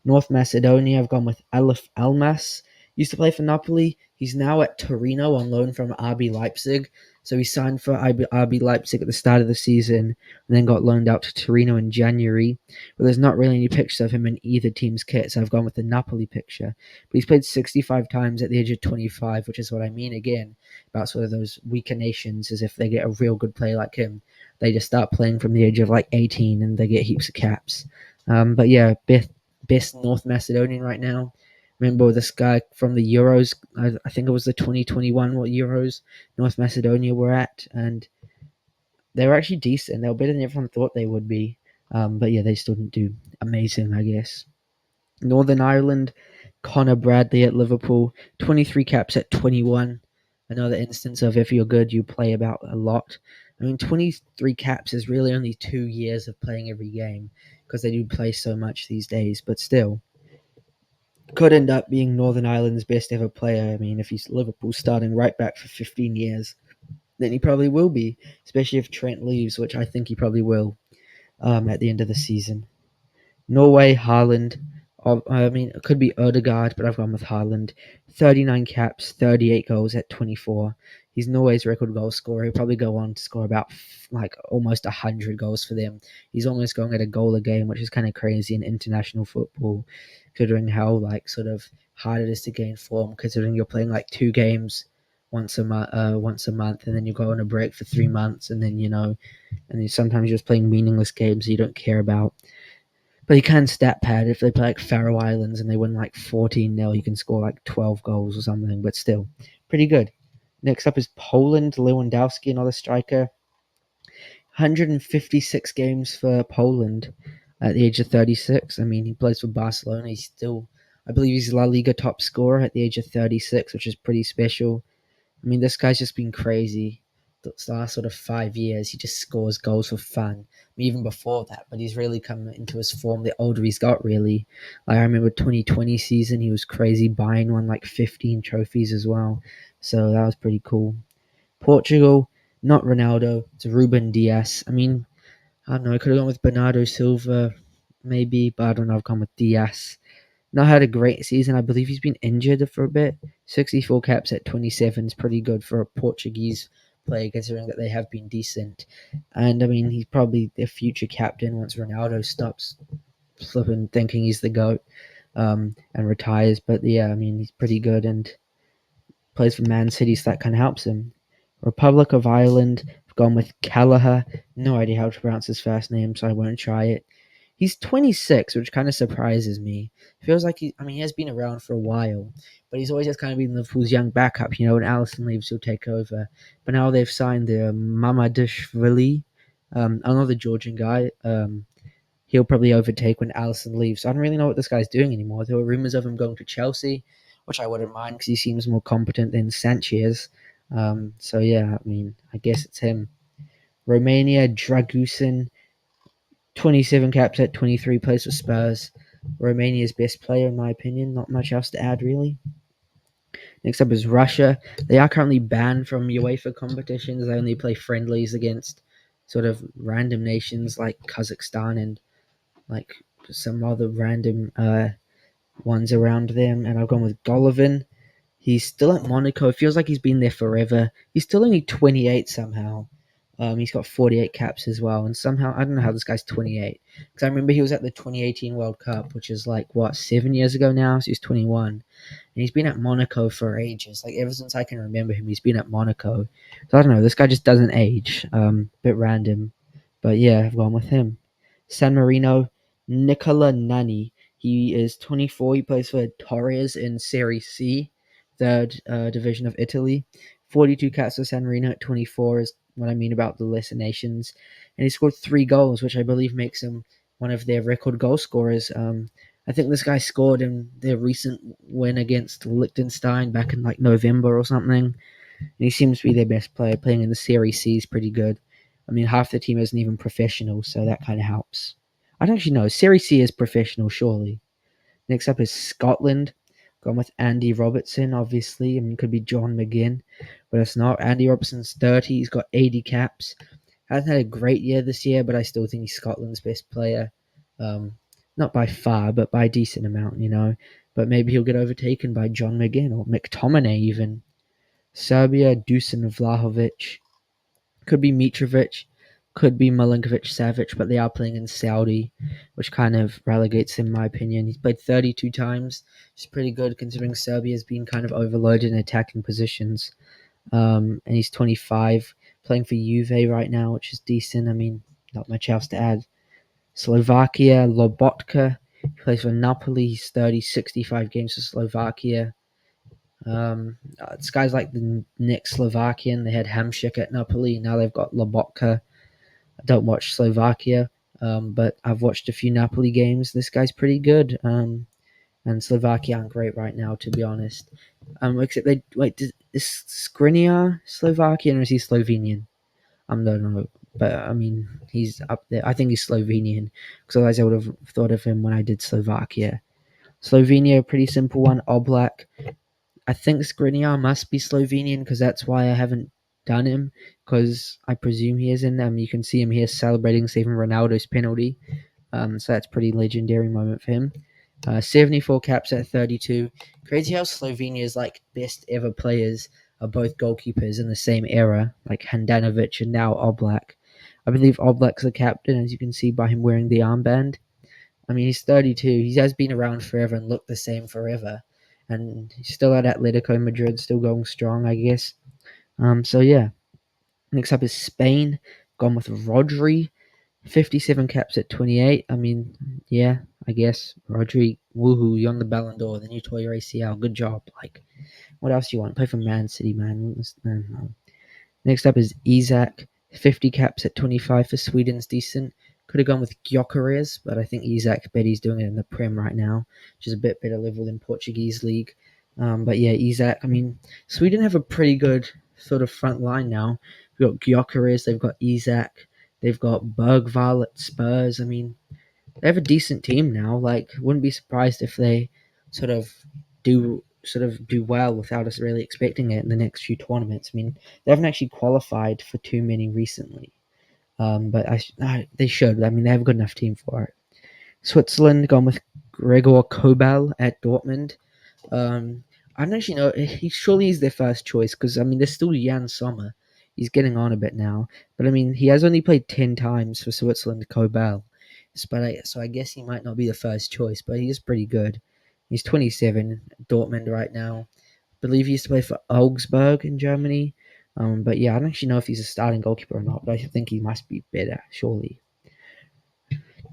North Macedonia, I've gone with Alif Almas. Used to play for Napoli. He's now at Torino on loan from RB Leipzig. So he signed for RB Leipzig at the start of the season and then got loaned out to Torino in January. But there's not really any pictures of him in either team's kit, so I've gone with the Napoli picture. But he's played 65 times at the age of 25, which is what I mean again about sort of those weaker nations, as if they get a real good player like him. They just start playing from the age of like 18 and they get heaps of caps. But yeah, best North Macedonian right now. Remember this guy from the Euros? I think it was the 2021 Euros North Macedonia were at, and they were actually decent. They were better than everyone thought they would be. But yeah, they still didn't do amazing, I guess. Northern Ireland, Connor Bradley at Liverpool, 23 caps at 21. another instance of if you're good, you play about a lot. I mean, 23 caps is really only 2 years of playing every game because they do play so much these days, but still. Could end up being Northern Ireland's best ever player. I mean, if he's Liverpool starting right back for 15 years, then he probably will be, especially if Trent leaves, which I think he probably will at the end of the season. Norway, Haaland. I mean, it could be Odegaard, but I've gone with Haaland. 39 caps, 38 goals at 24. He's Norway's record goal scorer. He'll probably go on to score about like almost 100 goals for them. He's almost going at a goal a game, which is kind of crazy in international football, considering how like sort of hard it is to gain form. Considering you're playing like 2 games once a month, and then you go on a break for 3 months, and then and then sometimes you're just playing meaningless games you don't care about. But he can stat pad if they play like Faroe Islands and they win like 14-0, he can score like 12 goals or something, but still, pretty good. Next up is Poland, Lewandowski, another striker. 156 games for Poland at the age of 36. I mean, he plays for Barcelona. I believe he's La Liga top scorer at the age of 36, which is pretty special. I mean, this guy's just been crazy. The last sort of 5 years, he just scores goals for fun. I mean, even before that, but he's really come into his form the older he's got, really. Like, I remember 2020 season, he was crazy. Bayern won like 15 trophies as well. So that was pretty cool. Portugal, not Ronaldo, it's Ruben Dias. I mean, I don't know, I could have gone with Bernardo Silva, maybe, but I don't know, I've gone with Dias. Not had a great season. I believe he's been injured for a bit. 64 caps at 27 is pretty good for a Portuguese player, considering that they have been decent. And I mean, he's probably their future captain once Ronaldo stops flipping thinking he's the GOAT and retires. But yeah, I mean, he's pretty good and plays for Man City, so that kind of helps him. Republic of Ireland, I've gone with Callagher. No idea how to pronounce his first name, so I won't try it. He's 26, which kind of surprises me. It feels like he has been around for a while, but he's always just kind of been Liverpool's young backup. When Alisson leaves, he'll take over. But now they've signed the Mamadashvili, another Georgian guy. He'll probably overtake when Alisson leaves. So I don't really know what this guy's doing anymore. There were rumors of him going to Chelsea, which I wouldn't mind because he seems more competent than Sanchez. So yeah, I mean, I guess it's him. Romania, Dragusin, 27 caps at 23, plays for Spurs. Romania's best player, in my opinion. Not much else to add, really. Next up is Russia. They are currently banned from UEFA competitions. They only play friendlies against sort of random nations like Kazakhstan and like some other random ones around them. And I've gone with Golovin. He's still at Monaco. It feels like he's been there forever. He's still only 28 somehow. He's got 48 caps as well. And somehow, I don't know how this guy's 28. Because I remember he was at the 2018 World Cup, which is like, 7 years ago now? So he's 21. And he's been at Monaco for ages. Like, ever since I can remember him, he's been at Monaco. So I don't know. This guy just doesn't age. Bit random. But yeah, I've gone with him. San Marino, Nicola Nani. He is 24. He plays for Torres in Serie C, third division of Italy. 42 caps for San Marino at 24 is what I mean about the lesser nations. And he scored 3 goals, which I believe makes him one of their record goal scorers. I think this guy scored in their recent win against Liechtenstein back in like November or something. And he seems to be their best player. Playing in the Serie C is pretty good. I mean, half the team isn't even professional, so that kind of helps. I don't actually know. Serie C is professional, surely. Next up is Scotland. Gone with Andy Robertson, obviously. I mean, it could be John McGinn, but it's not. Andy Robertson's 30. He's got 80 caps. Hasn't had a great year this year, but I still think he's Scotland's best player. Not by far, but by a decent amount. But maybe he'll get overtaken by John McGinn or McTominay even. Serbia, Dusan Vlahovic. Could be Mitrovic, could be Milinkovic Savic, but they are playing in Saudi, which kind of relegates him, in my opinion. He's played 32 times, which is pretty good considering Serbia's been kind of overloaded in attacking positions. And he's 25, playing for Juve right now, which is decent. I mean, not much else to add. Slovakia, Lobotka. He plays for Napoli. He's 30, 65 games for Slovakia. It's guys like the next Slovakian. They had Hamšík at Napoli. Now they've got Lobotka. I don't watch Slovakia, but I've watched a few Napoli games. This guy's pretty good. And Slovakia aren't great right now, to be honest. Except they wait. Is Skriniar Slovakian or is he Slovenian? I don't know, but I mean he's up there. I think he's Slovenian because otherwise I would have thought of him when I did Slovakia. Slovenia, pretty simple one. Oblak. I think Skriniar must be Slovenian because that's why I haven't done him because I presume he is in them. You can see him here celebrating saving Ronaldo's penalty. So that's a pretty legendary moment for him. 74 caps at 32. Crazy how Slovenia's like best ever players are both goalkeepers in the same era, like Handanovic and now Oblak. I believe Oblak's the captain, as you can see by him wearing the armband. I mean, he's 32. He has been around forever and looked the same forever. And he's still at Atletico Madrid, still going strong, I guess. So yeah. Next up is Spain. Gone with Rodri. 57 caps at 28. I mean, yeah, I guess. Rodri, woohoo, you're on the Ballon d'Or. Then you tore your ACL. Good job. Like, what else do you want? Play for Man City, man. No. Next up is Isak. 50 caps at 25 for Sweden's decent. Could have gone with Gyökeres, but I think Isak bet he's doing it in the Prem right now, which is a bit better level than Portuguese league. But yeah, Isak. I mean, Sweden have a pretty good sort of front line now. We've got Gyökeres, they've got Isak, they've got Bergvall at Spurs. I mean, they have a decent team now. Like, wouldn't be surprised if they sort of do well without us really expecting it in the next few tournaments. I mean, they haven't actually qualified for too many recently, but they should. I mean, they have a good enough team for it. Switzerland gone with Gregor Kobel at Dortmund. I don't actually know. He surely is their first choice because I mean, there's still Jan Sommer. He's getting on a bit now, but I mean, he has only played 10 times for Switzerland. Kobel, so I guess he might not be the first choice, but he is pretty good. He's 27, Dortmund right now. I believe he used to play for Augsburg in Germany. But yeah, I don't actually know if he's a starting goalkeeper or not, but I think he must be better, surely.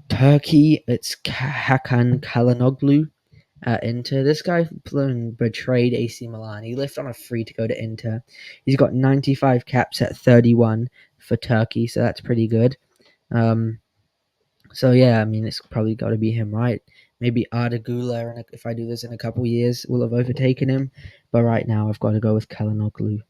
Turkey, it's Hakan Kalhanoglu at Inter. This guy betrayed AC Milan. He left on a free to go to Inter. He's got 95 caps at 31 for Turkey, so that's pretty good. So yeah, I mean, it's probably got to be him, right? Maybe Arda Güler, if I do this in a couple years, will have overtaken him. But right now, I've got to go with Kalhanoglu.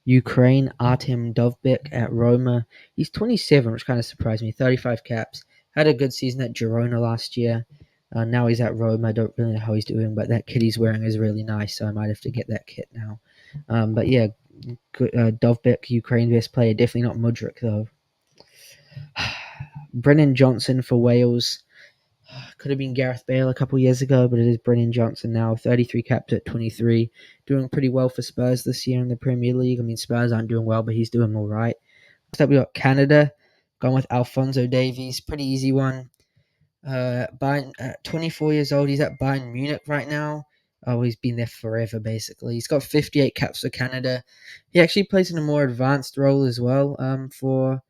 Ukraine, Artem Dovbyk at Roma. He's 27, which kind of surprised me. 35 caps. Had a good season at Girona last year. Now he's at Roma. I don't really know how he's doing, but that kit he's wearing is really nice, so I might have to get that kit now. But yeah, Dovbyk, Ukraine best player. Definitely not Mudryk, though. Brennan Johnson for Wales. Could have been Gareth Bale a couple years ago, but it is Brennan Johnson now. 33 caps at 23. Doing pretty well for Spurs this year in the Premier League. I mean, Spurs aren't doing well, but he's doing all right. Next up, we got Canada. Going with Alphonso Davies. Pretty easy one. Bayern, 24 years old. He's at Bayern Munich right now. Oh, he's been there forever, basically. He's got 58 caps for Canada. He actually plays in a more advanced role as well for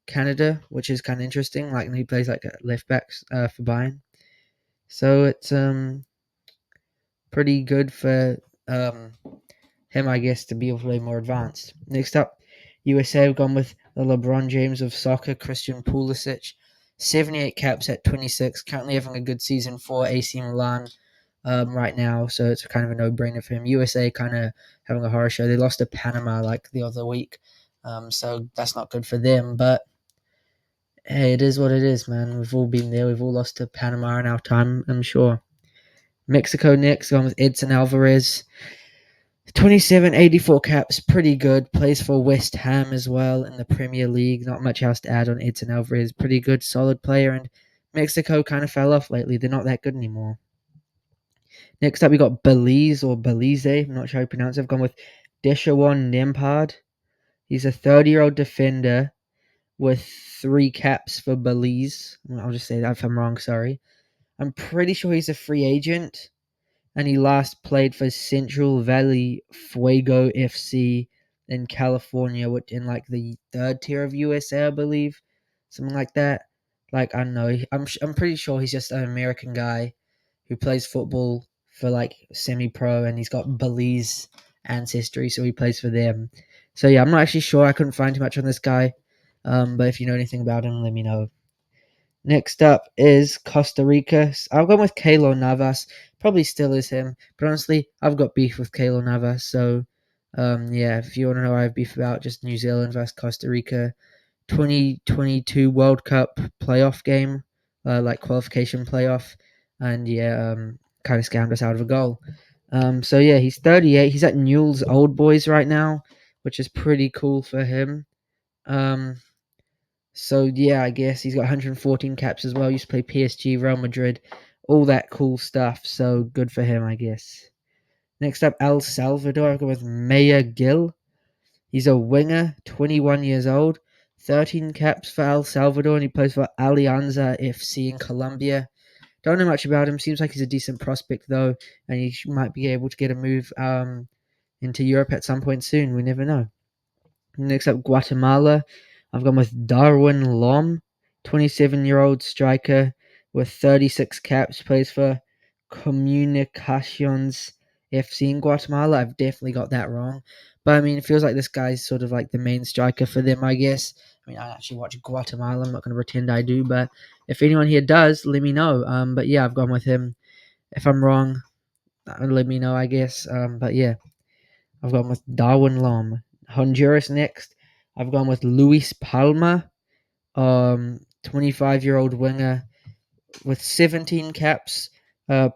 Canada, which is kind of interesting. Like, he plays like left backs for Bayern. So it's pretty good for him, I guess, to be able to play more advanced. Next up, USA have gone with the LeBron James of soccer, Christian Pulisic. 78 caps at 26, currently having a good season for AC Milan right now, so it's kind of a no-brainer for him. USA kind of having a horror show. They lost to Panama like the other week, so that's not good for them, but hey, it is what it is, man. We've all been there. We've all lost to Panama in our time, I'm sure. Mexico next, going with Edson Alvarez. 27, 84 caps, pretty good. Plays for West Ham as well in the Premier League. Not much else to add on Edson Alvarez. Pretty good, solid player. And Mexico kind of fell off lately. They're not that good anymore. Next up, we got Belize or Belize. I'm not sure how you pronounce it. I've gone with Deshaun Nembhard. He's a 30-year-old defender with 3 caps for Belize. I'll just say that if I'm wrong, sorry. I'm pretty sure he's a free agent. And he last played for Central Valley Fuego FC in California, which in like the 3rd tier of USA, I believe, something like that. Like, I don't know. I'm pretty sure he's just an American guy who plays football for like semi-pro, and he's got Belize ancestry, so he plays for them. So yeah, I'm not actually sure. I couldn't find too much on this guy, but if you know anything about him, let me know. Next up is Costa Rica. I've gone with Keylor Navas. Probably still is him, but honestly, I've got beef with Keylor Navas. So, yeah, if you want to know what I have beef about, just New Zealand versus Costa Rica. 2022 World Cup playoff game, like qualification playoff, and yeah, kind of scammed us out of a goal. So yeah, he's 38. He's at Newell's Old Boys right now, which is pretty cool for him. Um, so yeah, I guess he's got 114 caps as well. Used to play PSG, Real Madrid, all that cool stuff. So good for him, I guess. Next up, El Salvador. I'll go with Maya Gill. He's a winger, 21 years old, 13 caps for El Salvador, and he plays for Alianza FC in Colombia. Don't know much about him. Seems like he's a decent prospect though, and he might be able to get a move into Europe at some point soon. We never know. Next up, Guatemala. I've gone with Darwin Lom, 27-year-old striker with 36 caps, plays for Comunicaciones FC in Guatemala. I've definitely got that wrong. But I mean, it feels like this guy's sort of like the main striker for them, I guess. I mean, I actually watch Guatemala. I'm not going to pretend I do, but if anyone here does, let me know. But yeah, I've gone with him. If I'm wrong, let me know, I guess. But yeah, I've gone with Darwin Lom. Honduras next. I've gone with Luis Palma, 25-year-old winger with 17 caps.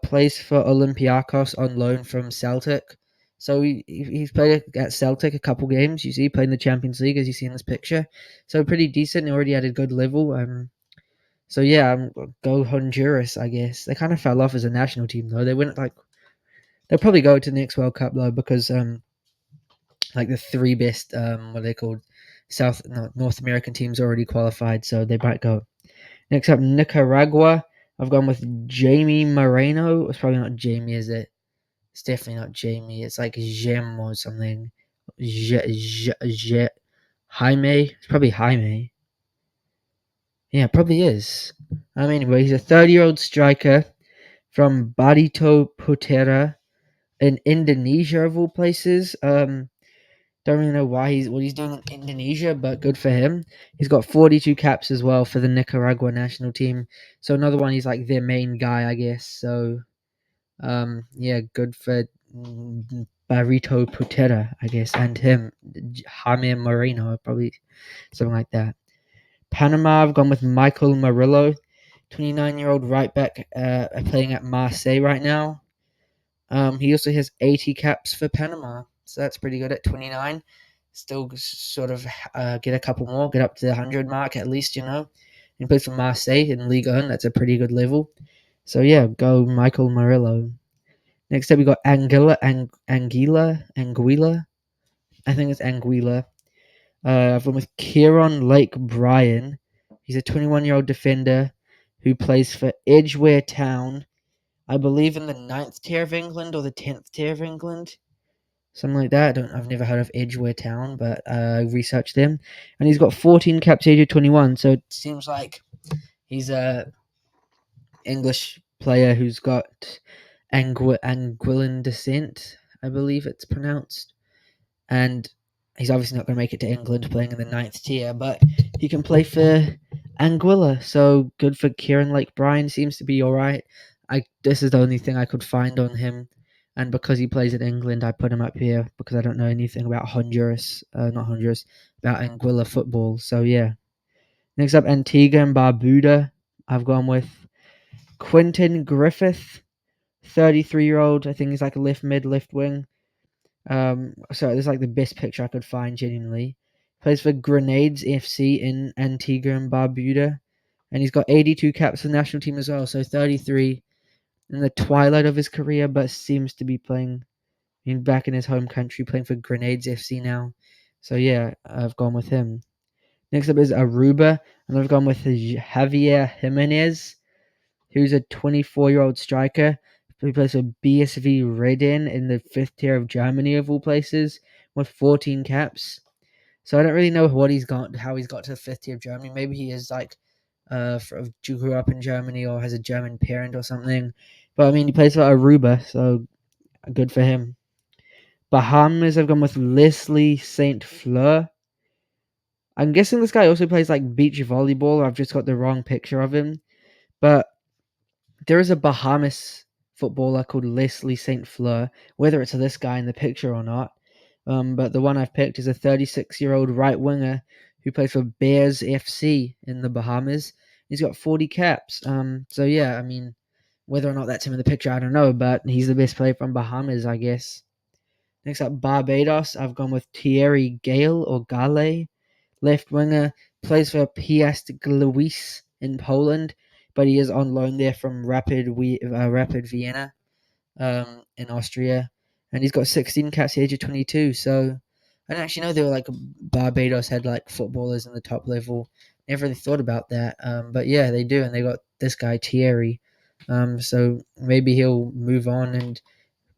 Plays for Olympiacos on loan from Celtic. So he's played at Celtic a couple games. You see, played in the Champions League as you see in this picture. So pretty decent. Already at a good level. So yeah, go Honduras. I guess they kind of fell off as a national team though. They went like they'll probably go to the next World Cup though because like the three best what are they called North American teams already qualified, so they might go. Next up, Nicaragua. I've gone with Jamie Moreno. It's probably not Jamie, is it? It's definitely not Jamie. It's like Jem or something. Jaime. It's probably Jaime. Yeah, it probably is. Anyway, he's a 30-year-old striker from Barito Putera in Indonesia, of all places. Don't really know what he's doing in Indonesia, but good for him. He's got 42 caps as well for the Nicaragua national team. So another one, he's like their main guy, I guess. So yeah, good for Barito Putera, I guess, and him, Jaime Moreno, probably something like that. Panama, I've gone with Michael Murillo, 29-year-old right back, playing at Marseille right now. He also has 80 caps for Panama, so that's pretty good at 29. Still sort of get a couple more, get up to the 100 mark at least, you know. He plays for Marseille in Ligue 1, that's a pretty good level. So yeah, go Michael Murillo. Next up, we got Anguilla. I think it's Anguilla. I've gone with Kieron Lake Bryan. He's a 21-year-old defender who plays for Edgware Town, I believe in the 9th tier of England or the 10th tier of England. Something like that. I've never heard of Edgware Town, but I researched them. And he's got 14 caps, age of 21. So it seems like he's a English player who's got Anguillan descent, I believe it's pronounced. And he's obviously not going to make it to England playing in the 9th tier, but he can play for Anguilla. So good for Kieran Lake Bryan. Seems to be all right. This is the only thing I could find on him. And because he plays in England, I put him up here because I don't know anything about not Honduras, about Anguilla football. So yeah. Next up, Antigua and Barbuda. I've gone with Quentin Griffith, 33-year-old. I think he's like a left mid, left wing. So it's like the best picture I could find, genuinely. Plays for Grenades FC in Antigua and Barbuda. And he's got 82 caps for the national team as well. So 33 in the twilight of his career, but seems to be playing back in his home country, playing for Grenades FC now. So yeah, I've gone with him. Next up is Aruba, and I've gone with Javier Jimenez, who's a 24-year-old striker. He plays for BSV Reden in the 5th tier of Germany, of all places, with 14 caps. So I don't really know how he's got to the 5th tier of Germany. Maybe he is like, grew up in Germany or has a German parent or something. But I mean, he plays for Aruba, so good for him. Bahamas, I've gone with Leslie St. Fleur. I'm guessing this guy also plays like beach volleyball. I've just got the wrong picture of him. But there is a Bahamas footballer called Leslie St. Fleur, whether it's this guy in the picture or not. But the one I've picked is a 36-year-old right winger who plays for Bears FC in the Bahamas. He's got 40 caps. So yeah, I mean, whether or not that's him in the picture, I don't know, but he's the best player from Bahamas, I guess. Next up, Barbados. I've gone with Thierry Gale or Gale, left winger, plays for Piast Gliwice in Poland, but he is on loan there from Rapid Vienna in Austria, and he's got 16 caps at the age of 22. So I didn't actually know they were like Barbados had like footballers in the top level. Never really thought about that, but yeah, they do, and they got this guy Thierry. So maybe he'll move on and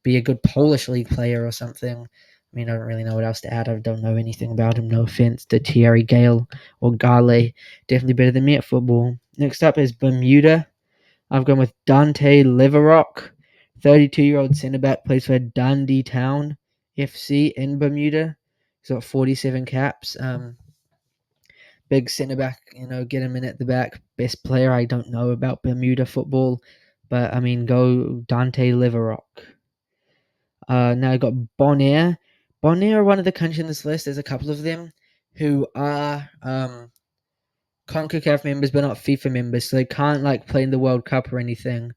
be a good Polish league player or something. I mean, I don't really know what else to add. I don't know anything about him. No offense to Thierry Gale or Gale. Definitely better than me at football. Next up is Bermuda. I've gone with Dante Liverock, 32-year-old centre back, plays for Dundee Town FC in Bermuda. He's got 47 caps. Big centre back, get him in at the back. Best player I don't know about Bermuda football, but I mean, go Dante Liverock. Now I got Bonaire. Bonaire are one of the countries in this list. There's a couple of them who are CONCACAF members, but not FIFA members, so they can't like play in the World Cup or anything.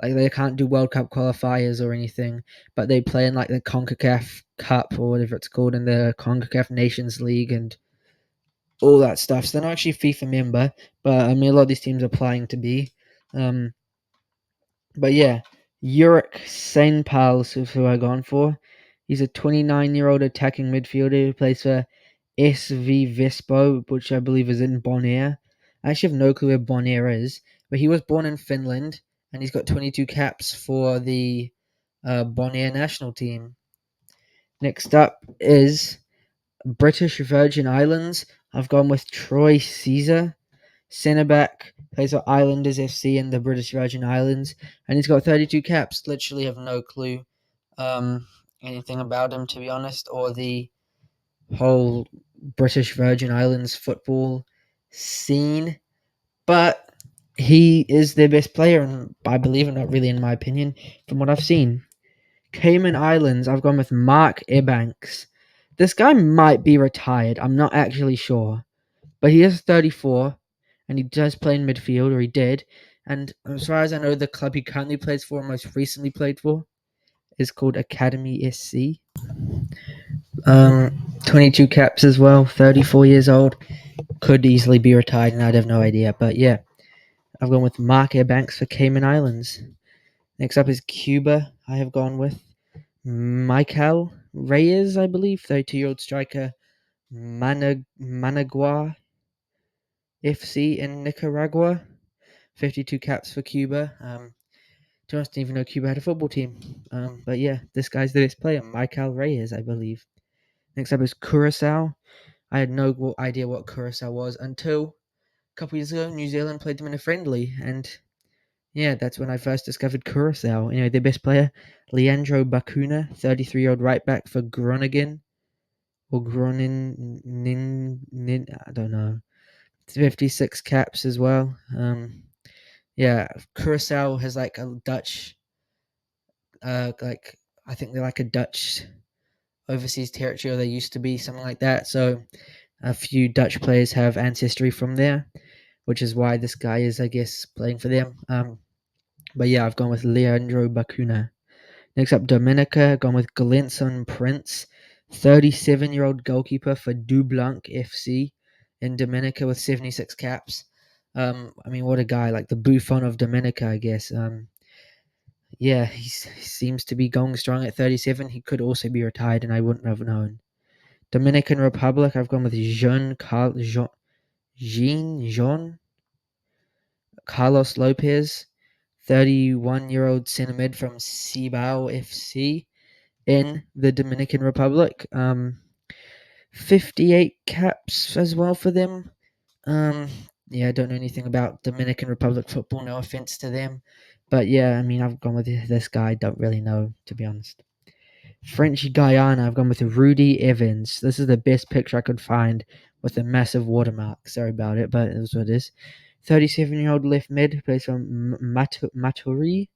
Like they can't do World Cup qualifiers or anything, but they play in like the CONCACAF Cup or whatever it's called, in the CONCACAF Nations League and all that stuff. So they're not actually a FIFA member, but I mean a lot of these teams are applying to be. But yeah, Yurik Sainpal is who I gone for. He's a 29-year-old attacking midfielder who plays for SV Vespo, which I believe is in Bonaire. I actually have no clue where Bonaire is, but he was born in Finland, and he's got 22 caps for the Bonaire national team. Next up is British Virgin Islands. I've gone with Troy Caesar. Centre back, plays for Islanders FC in the British Virgin Islands, and he's got 32 caps. Literally have no clue anything about him, to be honest, or the whole British Virgin Islands football scene. But he is their best player, and I believe it, not really in my opinion, from what I've seen. Cayman Islands, I've gone with Mark Ebanks. This guy might be retired. I'm not actually sure, but he is 34 and he does play in midfield, or he did. And as far as I know, the club he currently plays for, most recently played for, is called Academy SC. 22 caps as well, 34 years old. Could easily be retired, and I'd have no idea. But yeah, I've gone with Mark Ebanks for Cayman Islands. Next up is Cuba. I have gone with Michael Reyes, I believe, 32-year-old striker, Managua FC in Nicaragua. 52 caps for Cuba. To be honest, I didn't even know Cuba had a football team. But yeah, this guy's the best player, Michael Reyes, I believe. Next up is Curacao. I had no idea what Curacao was until a couple years ago. New Zealand played them in a friendly, and yeah, that's when I first discovered Curacao. Their best player, Leandro Bacuna, 33-year-old right back for Groningen, or Groningen, I don't know. 56 caps as well. Yeah, Curacao has like a Dutch, like I think they're like a Dutch overseas territory, or they used to be something like that. So a few Dutch players have ancestry from there, which is why this guy is, I guess, playing for them. But yeah, I've gone with Leandro Bacuna. Next up, Dominica, I've gone with Glenson Prince, 37-year-old goalkeeper for Dublanc FC in Dominica with 76 caps. I mean, what a guy, like the Buffon of Dominica, I guess. Yeah, he seems to be going strong at 37. He could also be retired, and I wouldn't have known. Dominican Republic, I've gone with Jean Carlos Lopez, 31-year-old centre mid from Cibao FC in the Dominican Republic. 58 caps as well for them. Yeah, I don't know anything about Dominican Republic football. No offense to them, but yeah, I mean, I've gone with this guy. Don't really know, to be honest. French Guiana, I've gone with Rudy Evans. This is the best picture I could find with a massive watermark. Sorry about it, but it is what it is. 37-year-old left mid, plays for Maturi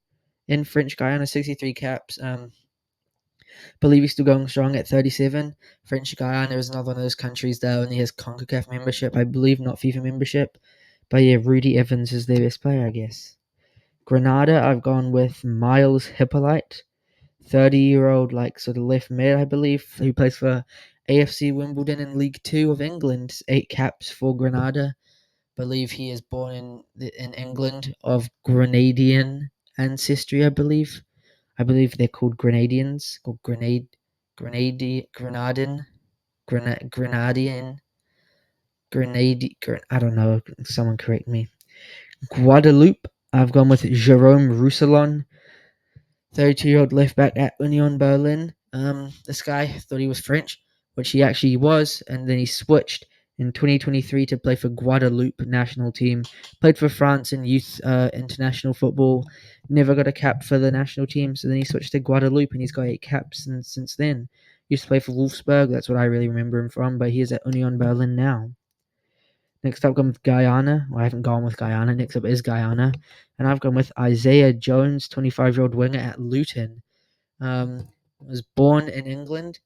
in French Guyana, 63 caps. Believe he's still going strong at 37. French Guyana is another one of those countries that only has CONCACAF membership, I believe, not FIFA membership. But yeah, Rudy Evans is their best player, I guess. Grenada, I've gone with Miles Hippolyte, 30-year-old, like sort of left mid, I believe, who plays for AFC Wimbledon in League Two of England. 8 caps for Grenada. Believe he is born in England of Grenadian ancestry, I believe. I believe they're called Grenadians, or Grenadian, I don't know, someone correct me. Guadeloupe, I've gone with Jerome Roussillon, 32-year-old left back at Union Berlin. This guy thought he was French, which he actually was, and then he switched in 2023 to play for Guadeloupe national team. Played for France in youth international football. Never got a cap for the national team, so then he switched to Guadeloupe, and he's got 8 caps since then. Used to play for Wolfsburg, that's what I really remember him from, but he is at Union Berlin now. Next up, gone with Guyana. Well, I haven't gone with Guyana. Next up is Guyana. And I've gone with Isaiah Jones, 25-year-old winger at Luton. Was born in England,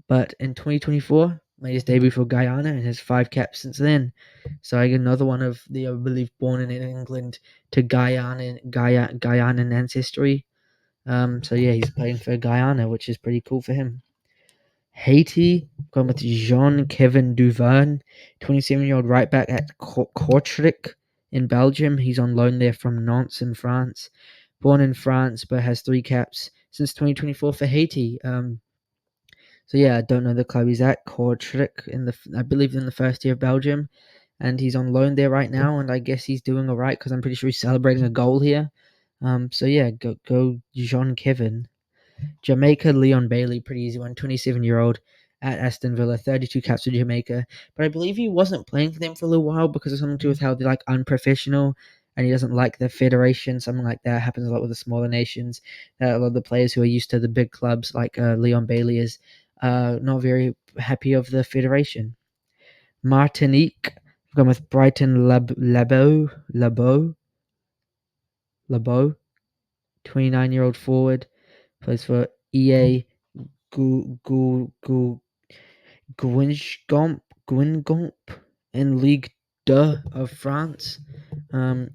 but in 2024 made his debut for Guyana and has 5 caps since then. So I get another one of the, I believe, born in England to Guyanan ancestry. So yeah, he's playing for Guyana, which is pretty cool for him. Haiti, gone with Jean-Kevin Duverne, 27-year-old right back at Kortrijk in Belgium. He's on loan there from Nantes in France. Born in France, but has 3 caps since 2024 for Haiti. So yeah, I don't know the club he's at. Kortrijk, I believe in the first tier of Belgium, and he's on loan there right now. And I guess he's doing all right because I'm pretty sure he's celebrating a goal here. So yeah, go Jean-Kevin. Jamaica, Leon Bailey, pretty easy one. 27-year-old at Aston Villa, 32 caps for Jamaica. But I believe he wasn't playing for them for a little while because of something to do with how they're like unprofessional and he doesn't like the federation. Something like that happens a lot with the smaller nations. A lot of the players who are used to the big clubs, like Leon Bailey, is not very happy of the federation. Martinique, I've gone with Brighton Labo, 29-year-old forward, plays for EA Guingamp in Ligue 2 of France.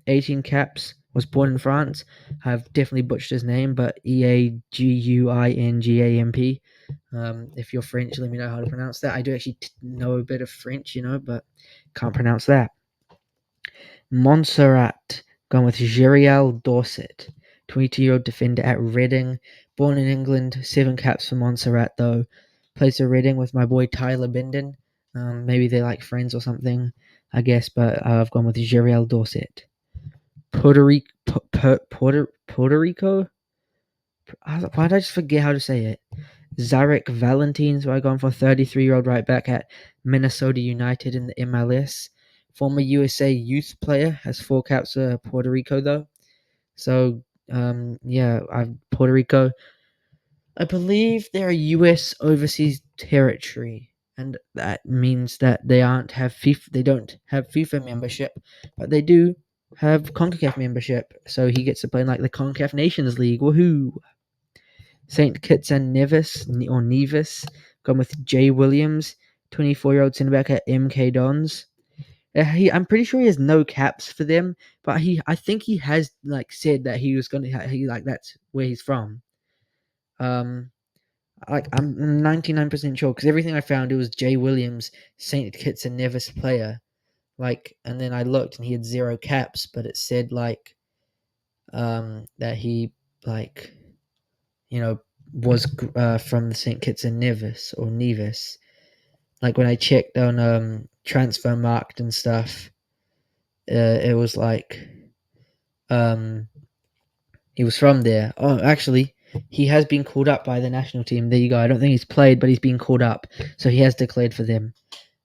18 caps. Was born in France. I've definitely butchered his name, but Eaguingamp. If you're French, let me know how to pronounce that. I do actually know a bit of French, but can't pronounce that. Montserrat, gone with Geriel Dorset, 22-year-old defender at Reading. Born in England, 7 caps for Montserrat though. Plays for Reading with my boy Tyler Bindon. Maybe they're like friends or something, I guess, but I've gone with Geriel Dorset. Puerto Rico. Why did I just forget how to say it? Zarek Valentine, so I've gone for 33-year-old right back at Minnesota United in the MLS. Former USA youth player, has 4 caps for Puerto Rico though. So Puerto Rico. I believe they're a US overseas territory, and that means that they don't have FIFA membership, but they do have CONCACAF membership. So he gets to play in like the CONCACAF Nations League. Woohoo! St. Kitts and Nevis, gone with Jay Williams, 24-year-old centre back at MK Dons. I'm pretty sure he has no caps for them, but I think he has like said that he was gonna that's where he's from. I'm 99% sure because everything I found it was Jay Williams, St. Kitts and Nevis player. And then I looked and he had 0 caps, but it said that he was from the St. Kitts and Nevis or Nevis. Like when I checked on Transfermarkt and stuff, it was he was from there. Oh, actually, he has been called up by the national team. There you go. I don't think he's played, but he's been called up, so he has declared for them.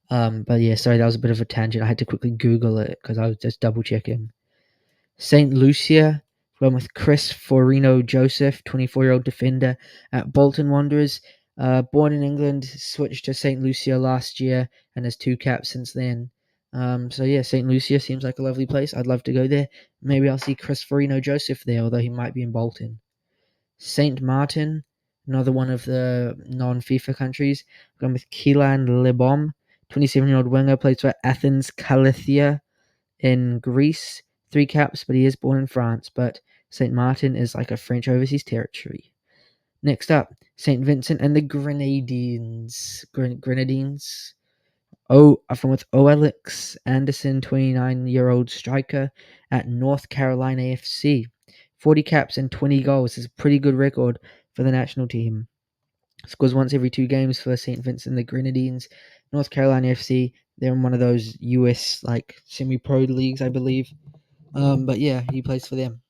But yeah, sorry, that was a bit of a tangent. I had to quickly Google it because I was just double checking. St. Lucia, went with Chris Forino Joseph, 24-year-old defender at Bolton Wanderers. Born in England, switched to St. Lucia last year and has 2 caps since then. So yeah, St. Lucia seems like a lovely place. I'd love to go there. Maybe I'll see Chris Farino Joseph there, although he might be in Bolton. Saint Martin, another one of the non-FIFA countries. I've gone with Keelan Lebom, 27-year-old winger, plays for Athens Kalithia in Greece. 3 caps, but he is born in France. But Saint Martin is like a French overseas territory. Next up, St. Vincent and the Grenadines. Grenadines. I've gone with Alex Anderson, 29-year-old striker at North Carolina FC. 40 caps and 20 goals is a pretty good record for the national team. Scores once every 2 games for St. Vincent and the Grenadines. North Carolina FC, they're in one of those US like semi-pro leagues, I believe. But yeah, he plays for them.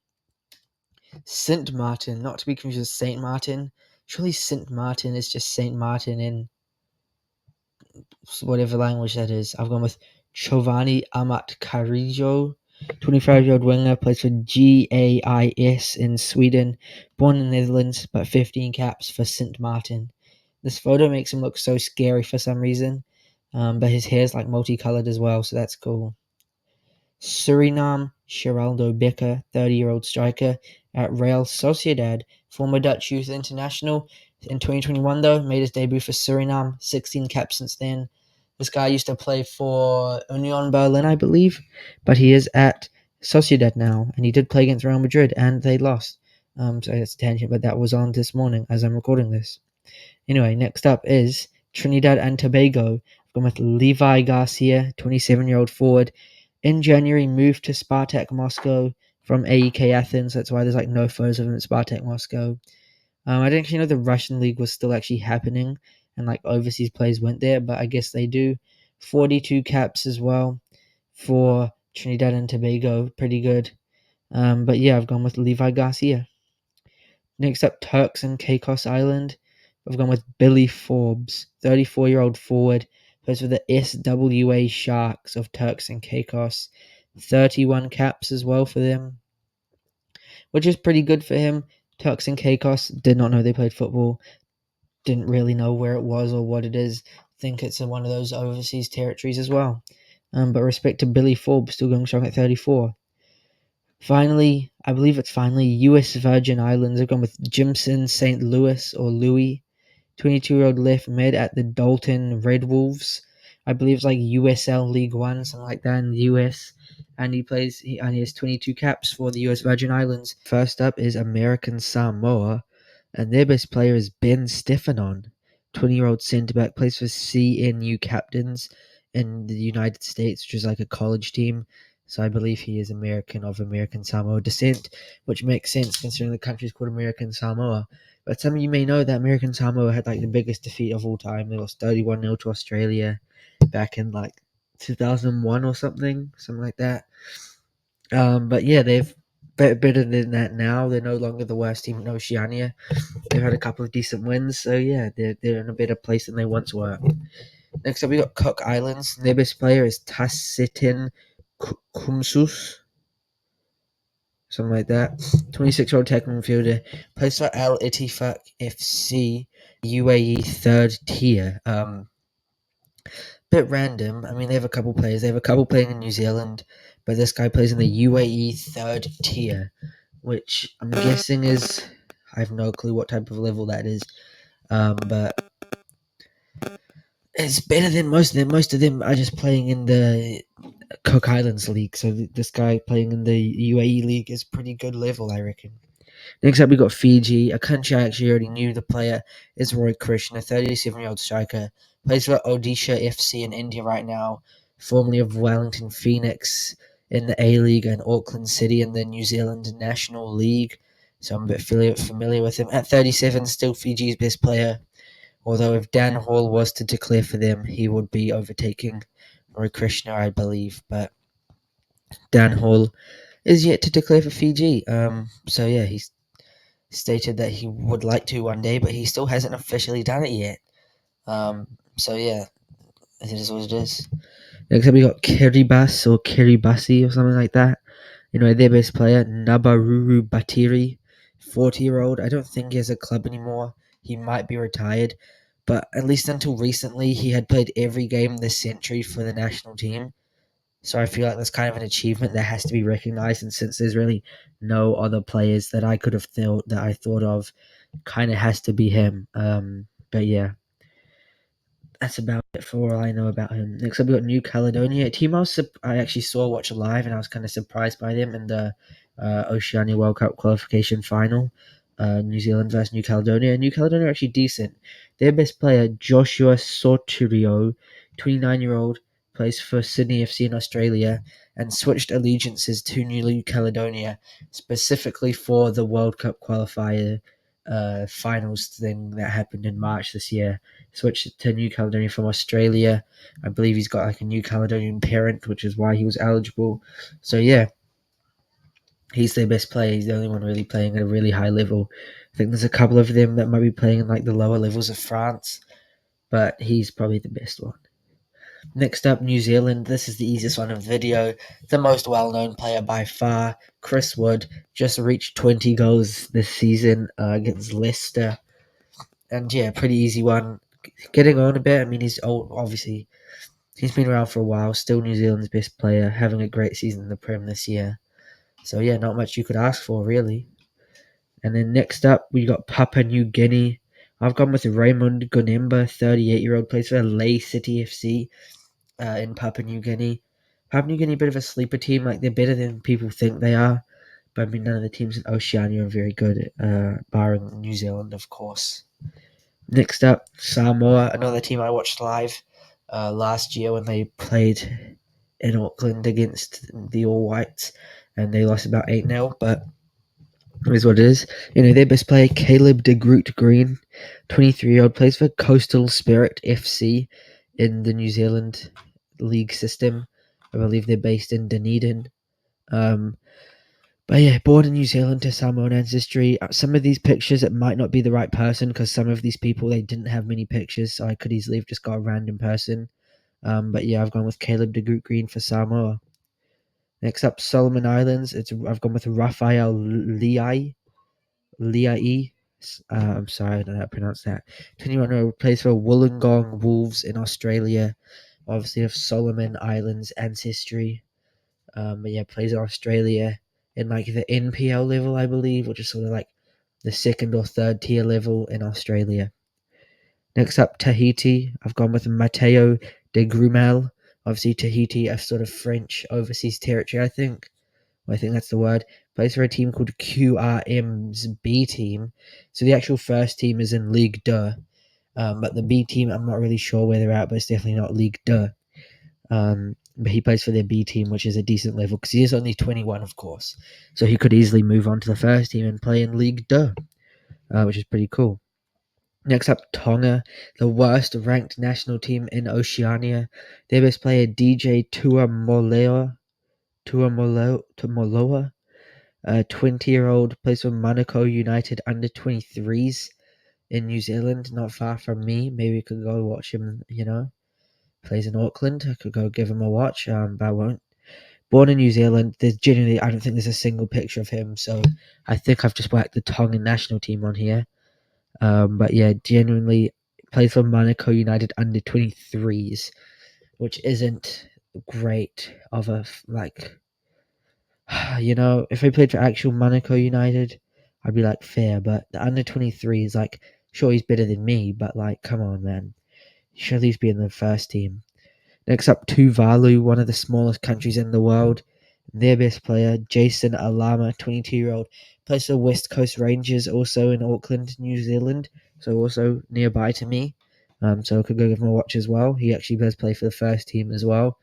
Saint Martin, not to be confused with Saint Martin. Surely Saint Martin is just Saint Martin in whatever language that is. I've gone with Giovanni Amat Carrillo, 25-year-old winger, plays for GAIS in Sweden, born in the Netherlands, but 15 caps for Saint Martin. This photo makes him look so scary for some reason, but his hair's like multicolored as well, so that's cool. Suriname, Geraldo Becker, 30-year-old striker at Real Sociedad, former Dutch youth international. In 2021, though, made his debut for Suriname, 16 caps since then. This guy used to play for Union Berlin, I believe, but he is at Sociedad now, and he did play against Real Madrid, and they lost. So that's a tangent, but that was on this morning as I'm recording this. Anyway, next up is Trinidad and Tobago. I've gone with Levi Garcia, 27-year-old forward. In January, moved to Spartak Moscow from AEK Athens. That's why there's like no photos of him at Spartak Moscow. I didn't actually know the Russian league was still actually happening and like overseas players went there, but I guess they do. 42 caps as well for Trinidad and Tobago. Pretty good. But yeah, I've gone with Levi Garcia. Next up, Turks and Caicos Island. I've gone with Billy Forbes, 34-year-old forward, plays for the SWA Sharks of Turks and Caicos. 31 caps as well for them, which is pretty good for him. Turks and Caicos, did not know they played football, didn't really know where it was or what it is. Think it's in one of those overseas territories as well. But respect to Billy Forbes, still going strong at 34. Finally, I believe it's US Virgin Islands. I've gone with Jimson St. Louis or Louis, 22-year-old left mid at the Dalton Red Wolves. I believe it's like USL League One, something like that in the US. And he has 22 caps for the US Virgin Islands. First up is American Samoa, and their best player is Ben Stefanon, 20-year-old centre back, plays for CNU Captains in the United States, which is like a college team. So I believe he is of American Samoa descent, which makes sense considering the country is called American Samoa. But some of you may know that American Samoa had like the biggest defeat of all time. They lost 31-0 to Australia back in like 2001 or something like that. But yeah, they've better than that now. They're no longer the worst team in Oceania. They've had a couple of decent wins, so yeah, they're in a better place than they once were. Next up, we got Cook Islands. Their best player is Tasitin Kumsus, something like that. 26-year-old technical midfielder, plays for Al Ittifaq FC, UAE third tier. Bit random. I mean, they have a couple players. They have a couple playing in New Zealand, but this guy plays in the UAE third tier, which I'm guessing is, I have no clue what type of level that is. But it's better than most of them. Most of them are just playing in the Cook Islands League. So this guy playing in the UAE League is pretty good level, I reckon. Next up, we got Fiji, a country I actually already knew. The player is Roy Krishna, a 37-year-old striker. Plays for Odisha FC in India right now, formerly of Wellington Phoenix in the A-League and Auckland City in the New Zealand National League. So I'm a bit familiar with him. At 37, still Fiji's best player. Although if Dan Hall was to declare for them, he would be overtaking Roy Krishna, I believe. But Dan Hall is yet to declare for Fiji. So yeah, he's stated that he would like to one day, but he still hasn't officially done it yet. So yeah, it is what it is. Next up, we got Kiribati or Kiribati or something like that. Their best player, Nabaruru Batiri, 40-year-old. I don't think he has a club anymore. He might be retired. but at least until recently, he had played every game this century for the national team. So I feel like that's kind of an achievement that has to be recognized. And since there's really no other players that I could have thought of, kind of has to be him. But yeah, that's about it for all I know about him. Next up, we got New Caledonia, a team I actually saw watch live, and I was kind of surprised by them in the Oceania World Cup qualification final. New Zealand versus New Caledonia. New Caledonia are actually decent. Their best player, Joshua Soturio, 29-year-old, plays for Sydney FC in Australia and switched allegiances to New Caledonia specifically for the World Cup qualifier finals thing that happened in March this year. Switched to New Caledonia from Australia. I believe he's got like a New Caledonian parent, which is why he was eligible. So yeah, he's their best player. He's the only one really playing at a really high level. I think there's a couple of them that might be playing in like the lower levels of France, but he's probably the best one. Next up, New Zealand. This is the easiest one in the video. The most well-known player by far, Chris Wood, just reached 20 goals this season against Leicester. And yeah, pretty easy one. Getting on a bit. I mean, he's old, obviously. He's been around for a while. Still New Zealand's best player, having a great season in the Prem this year. So yeah, not much you could ask for, really. And then next up, we got Papua New Guinea. I've gone with Raymond Gonemba, 38-year-old, plays for Ley City FC in Papua New Guinea. Papua New Guinea, a bit of a sleeper team. Like, they're better than people think they are. But I mean, none of the teams in Oceania are very good, barring New Zealand, of course. Next up, Samoa, another team I watched live last year when they played in Auckland against the All Whites, and they lost about 8-0, but it is what it is. You know, their best player, Caleb de Groot Green, 23-year-old, plays for Coastal Spirit FC in the New Zealand league system. I believe they're based in Dunedin. But yeah, born in New Zealand to Samoan ancestry. Some of these pictures, it might not be the right person because some of these people, they didn't have many pictures, so I could easily have just got a random person. But yeah, I've gone with Caleb de Groot Green for Samoa. Next up, Solomon Islands. I've gone with Raphael Liai. I'm sorry, I don't know how to pronounce that. 21-year-old plays for Wollongong Wolves in Australia. Obviously, of Solomon Islands ancestry. But yeah, plays in Australia in like the NPL level, I believe, which is sort of like the second or third tier level in Australia. Next up, Tahiti. I've gone with Mateo de Grumel. Obviously, Tahiti, a sort of French overseas territory, I think. I think that's the word. Plays for a team called QRM's B team. So the actual first team is in Ligue 2. But the B team, I'm not really sure where they're at, but it's definitely not Ligue 2. But he plays for their B team, which is a decent level because he is only 21, of course. So he could easily move on to the first team and play in Ligue 2, which is pretty cool. Next up, Tonga, the worst ranked national team in Oceania. Their best player, DJ Tuamoloa, 20-year-old, plays for Manukau United under 23s in New Zealand, not far from me. Maybe we could go watch him, plays in Auckland. I could go give him a watch, but I won't. Born in New Zealand, I don't think there's a single picture of him, so I think I've just whacked the Tongan national team on here. But yeah, genuinely plays for Manukau United under 23s, which isn't great of a, like, if I played for actual Manukau United, I'd be like, fair, but the under 23 is like, sure, he's better than me, but like, come on, man. He should at least be in the first team. Next up, Tuvalu, one of the smallest countries in the world. Their best player, Jason Alama, 22-year-old, plays for West Coast Rangers, also in Auckland, New Zealand, so also nearby to me. So I could go give him a watch as well. He actually does play for the first team as well.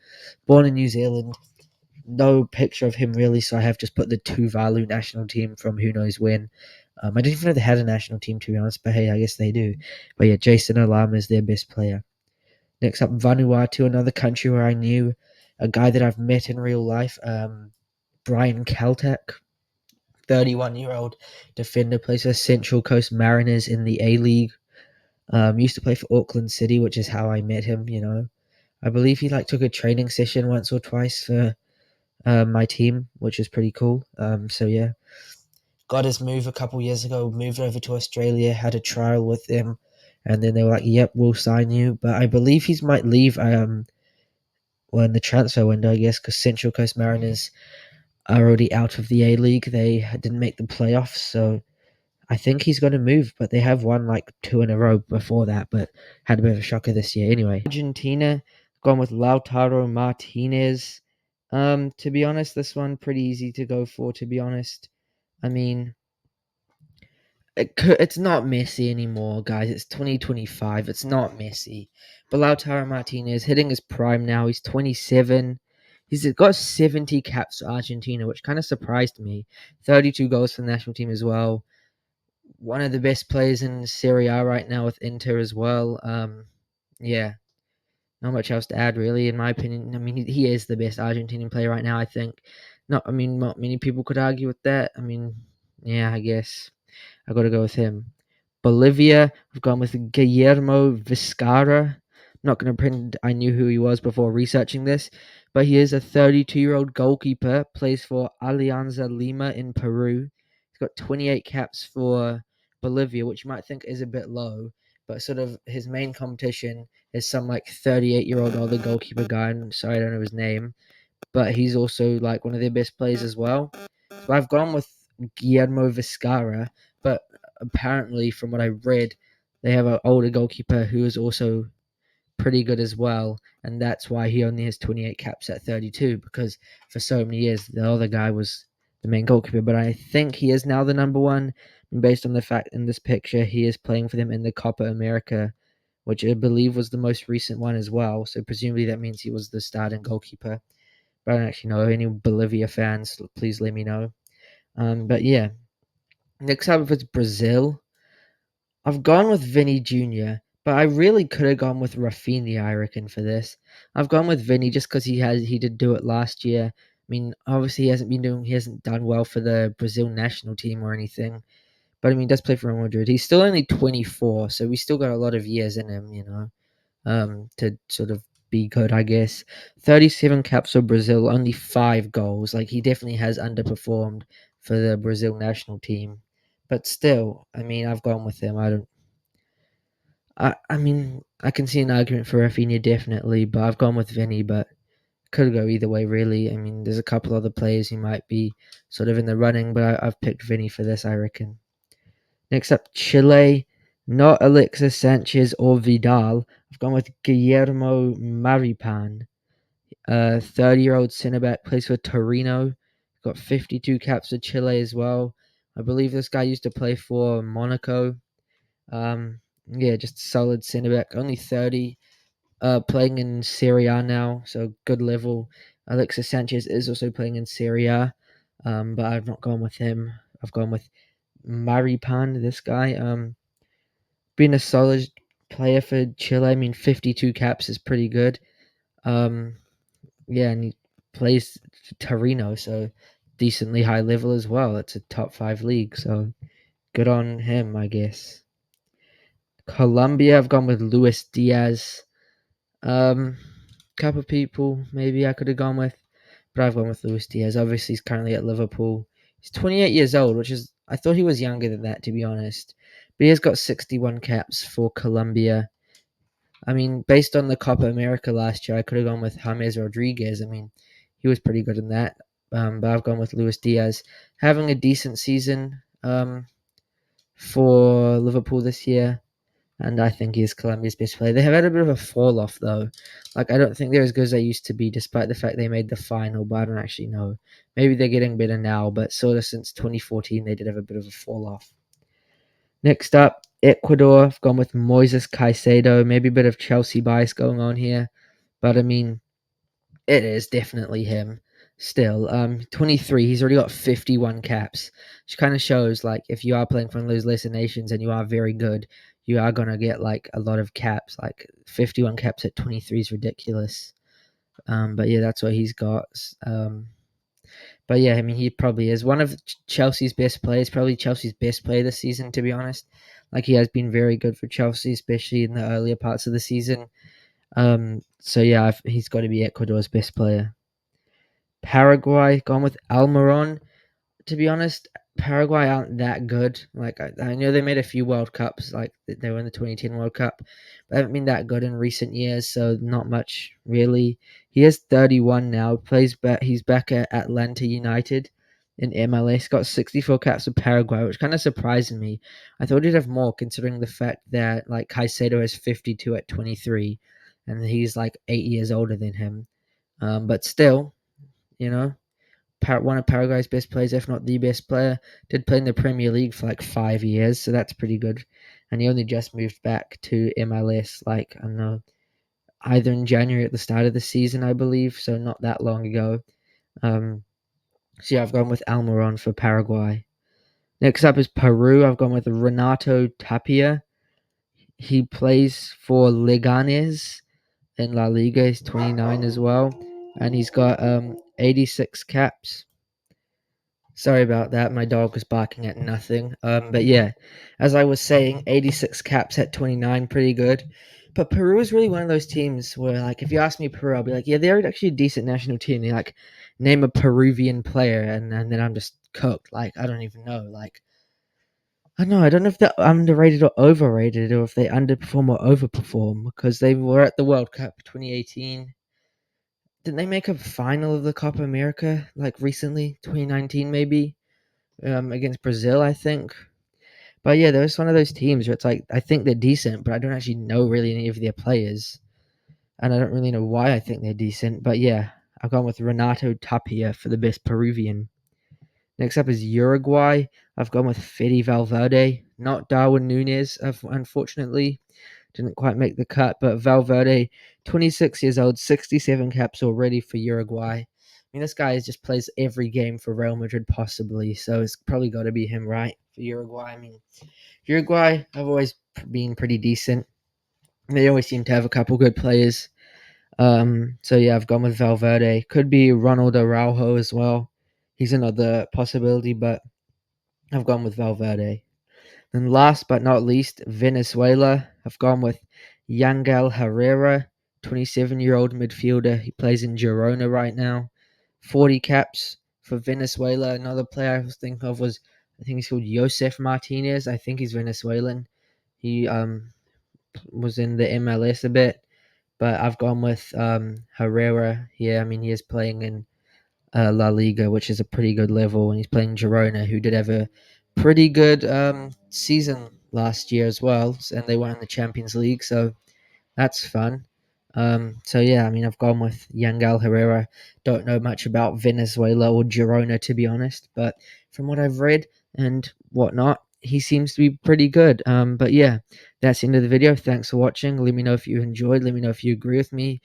Born in New Zealand, no picture of him really, so I have just put the Tuvalu national team from who knows when. I didn't even know they had a national team, to be honest, but hey, I guess they do. But yeah, Jason Alama is their best player. Next up, Vanuatu, another country where I knew a guy that I've met in real life, Brian Kaltak, 31-year-old defender, plays for Central Coast Mariners in the A-League. Used to play for Auckland City, which is how I met him, I believe he took a training session once or twice for my team, which is pretty cool. So yeah, got his move a couple years ago, moved over to Australia, had a trial with them, and then they were like, "Yep, we'll sign you." But I believe he might leave. Well, in the transfer window, I guess, because Central Coast Mariners are already out of the A League. They didn't make the playoffs, so I think he's going to move. But they have won like two in a row before that, but had a bit of a shocker this year. Anyway, Argentina gone with Lautaro Martinez. To be honest, this one pretty easy to go for. To be honest, I mean, it's not Messi anymore, guys. It's 2025. It's not Messi. But Lautaro Martinez hitting his prime now. He's 27. He's got 70 caps for Argentina, which kind of surprised me. 32 goals for the national team as well. One of the best players in Serie A right now with Inter as well. Yeah, not much else to add, really, in my opinion. I mean, he is the best Argentinian player right now, I think. Not many people could argue with that. I mean, yeah, I guess I got to go with him. Bolivia, I've gone with Guillermo Vizcarra. Not going to pretend I knew who he was before researching this, but he is a 32-year-old goalkeeper, plays for Alianza Lima in Peru. He's got 28 caps for Bolivia, which you might think is a bit low, but sort of his main competition is some like 38-year-old older goalkeeper guy. I'm sorry, I don't know his name, but he's also like one of their best players as well. So I've gone with Guillermo Vizcarra, but apparently, from what I read, they have an older goalkeeper who is also pretty good as well, and that's why he only has 28 caps at 32, because for so many years the other guy was the main goalkeeper. But I think he is now the number one, and based on the fact in this picture he is playing for them in the Copa America, which I believe was the most recent one as well. So presumably that means he was the starting goalkeeper. But I don't actually know. Any Bolivia fans, please let me know. But yeah, next up is Brazil. I've gone with Vinny Jr., but I really could have gone with Rafinha, I reckon, for this. I've gone with Vinny just because he did do it last year. I mean, obviously he hasn't done well for the Brazil national team or anything. But I mean, he does play for Real Madrid. He's still only 24, so we still got a lot of years in him, to sort of be good, I guess. 37 caps for Brazil, only 5 goals. Like, he definitely has underperformed for the Brazil national team. But still, I mean, I've gone with him. I mean, I can see an argument for Rafinha, definitely, but I've gone with Vinny, but could go either way, really. I mean, there's a couple other players who might be sort of in the running, but I've picked Vinny for this, I reckon. Next up, Chile. Not Alexis Sanchez or Vidal. I've gone with Guillermo Maripan. 30-year-old centre back, plays for Torino. Got 52 caps for Chile as well. I believe this guy used to play for Monaco. Yeah, just solid centre back. Only 30. Playing in Serie A now, so good level. Alexis Sanchez is also playing in Serie A, but I've not gone with him. I've gone with Maripan, this guy. Been a solid player for Chile. I mean, 52 caps is pretty good. Um, yeah, and he plays for Torino, so decently high level as well. It's a top 5 league, so good on him, I guess. Colombia, I've gone with Luis Diaz. Couple people maybe I could have gone with, but I've gone with Luis Diaz. Obviously, he's currently at Liverpool. He's 28 years old, which is, I thought he was younger than that, to be honest. But he has got 61 caps for Colombia. I mean, based on the Copa America last year, I could have gone with James Rodriguez. I mean, he was pretty good in that. But I've gone with Luis Diaz. Having a decent season for Liverpool this year, and I think he's Colombia's best player. They have had a bit of a fall off though. Like, I don't think they're as good as they used to be, despite the fact they made the final. But I don't actually know. Maybe they're getting better now, but sort of since 2014 they did have a bit of a fall off. Next up, Ecuador. I've gone with Moises Caicedo. Maybe a bit of Chelsea bias going on here, but I mean, it is definitely him. Still, 23. He's already got 51 caps, which kind of shows like if you are playing for one of those lesser nations and you are very good, you are gonna get like a lot of caps. Like 51 caps at 23 is ridiculous. But yeah, that's what he's got. But yeah, I mean, he probably is one of Chelsea's best players. Probably Chelsea's best player this season, to be honest. Like, he has been very good for Chelsea, especially in the earlier parts of the season. So yeah, he's got to be Ecuador's best player. Paraguay, gone with Almiron. To be honest, Paraguay aren't that good. Like I know they made a few World Cups, like they were in the 2010 World Cup, but haven't been that good in recent years. So not much really. He is 31 now. Plays back. He's back at Atlanta United in MLS. Got 64 caps for Paraguay, which kind of surprised me. I thought he'd have more, considering the fact that like Caicedo has 52 at 23, and he's like 8 years older than him. But still, you know, one of Paraguay's best players, if not the best player, did play in the Premier League for like 5 years, so that's pretty good. And he only just moved back to MLS, like I don't know, either in January at the start of the season, I believe, so not that long ago. Um, so yeah, I've gone with Almiron for Paraguay. Next up is Peru. I've gone with Renato Tapia. He plays for Leganes in La Liga. He's 29 as well, and he's got 86 caps. Sorry about that. My dog was barking at nothing. But yeah, as I was saying, 86 caps at 29, pretty good. But Peru is really one of those teams where, like, if you ask me Peru, I'll be like, yeah, they're actually a decent national team. They like name a Peruvian player, and then I'm just cooked. Like, I don't even know. Like, I don't know. I don't know if they're underrated or overrated, or if they underperform or overperform, because they were at the World Cup 2018. Didn't they make a final of the Copa America like recently, 2019 maybe? Against Brazil, I think. But yeah, there's one of those teams where it's like I think they're decent, but I don't actually know really any of their players, and I don't really know why I think they're decent. But yeah, I've gone with Renato Tapia for the best Peruvian. Next up is Uruguay. I've gone with Fede Valverde, not Darwin Nunez, unfortunately. Didn't quite make the cut, but Valverde, 26 years old, 67 caps already for Uruguay. I mean, this guy just plays every game for Real Madrid, possibly, so it's probably got to be him, right? For Uruguay. I mean, Uruguay have always been pretty decent. They always seem to have a couple good players. So yeah, I've gone with Valverde. Could be Ronald Araujo as well. He's another possibility, but I've gone with Valverde. And last but not least, Venezuela. I've gone with Yangel Herrera, 27-year-old midfielder. He plays in Girona right now. 40 caps for Venezuela. Another player I was thinking of was, I think he's called Josef Martinez. I think he's Venezuelan. He was in the MLS a bit, but I've gone with Herrera here. I mean, he is playing in La Liga, which is a pretty good level, and he's playing Girona, who did have a pretty good season last year as well, and they won in the Champions League, so that's fun. So yeah, I mean, I've gone with Yangel Herrera. Don't know much about Venezuela or Girona, to be honest, but from what I've read and whatnot, he seems to be pretty good. But yeah, that's the end of the video. Thanks for watching. Let me know if you enjoyed. Let me know if you agree with me.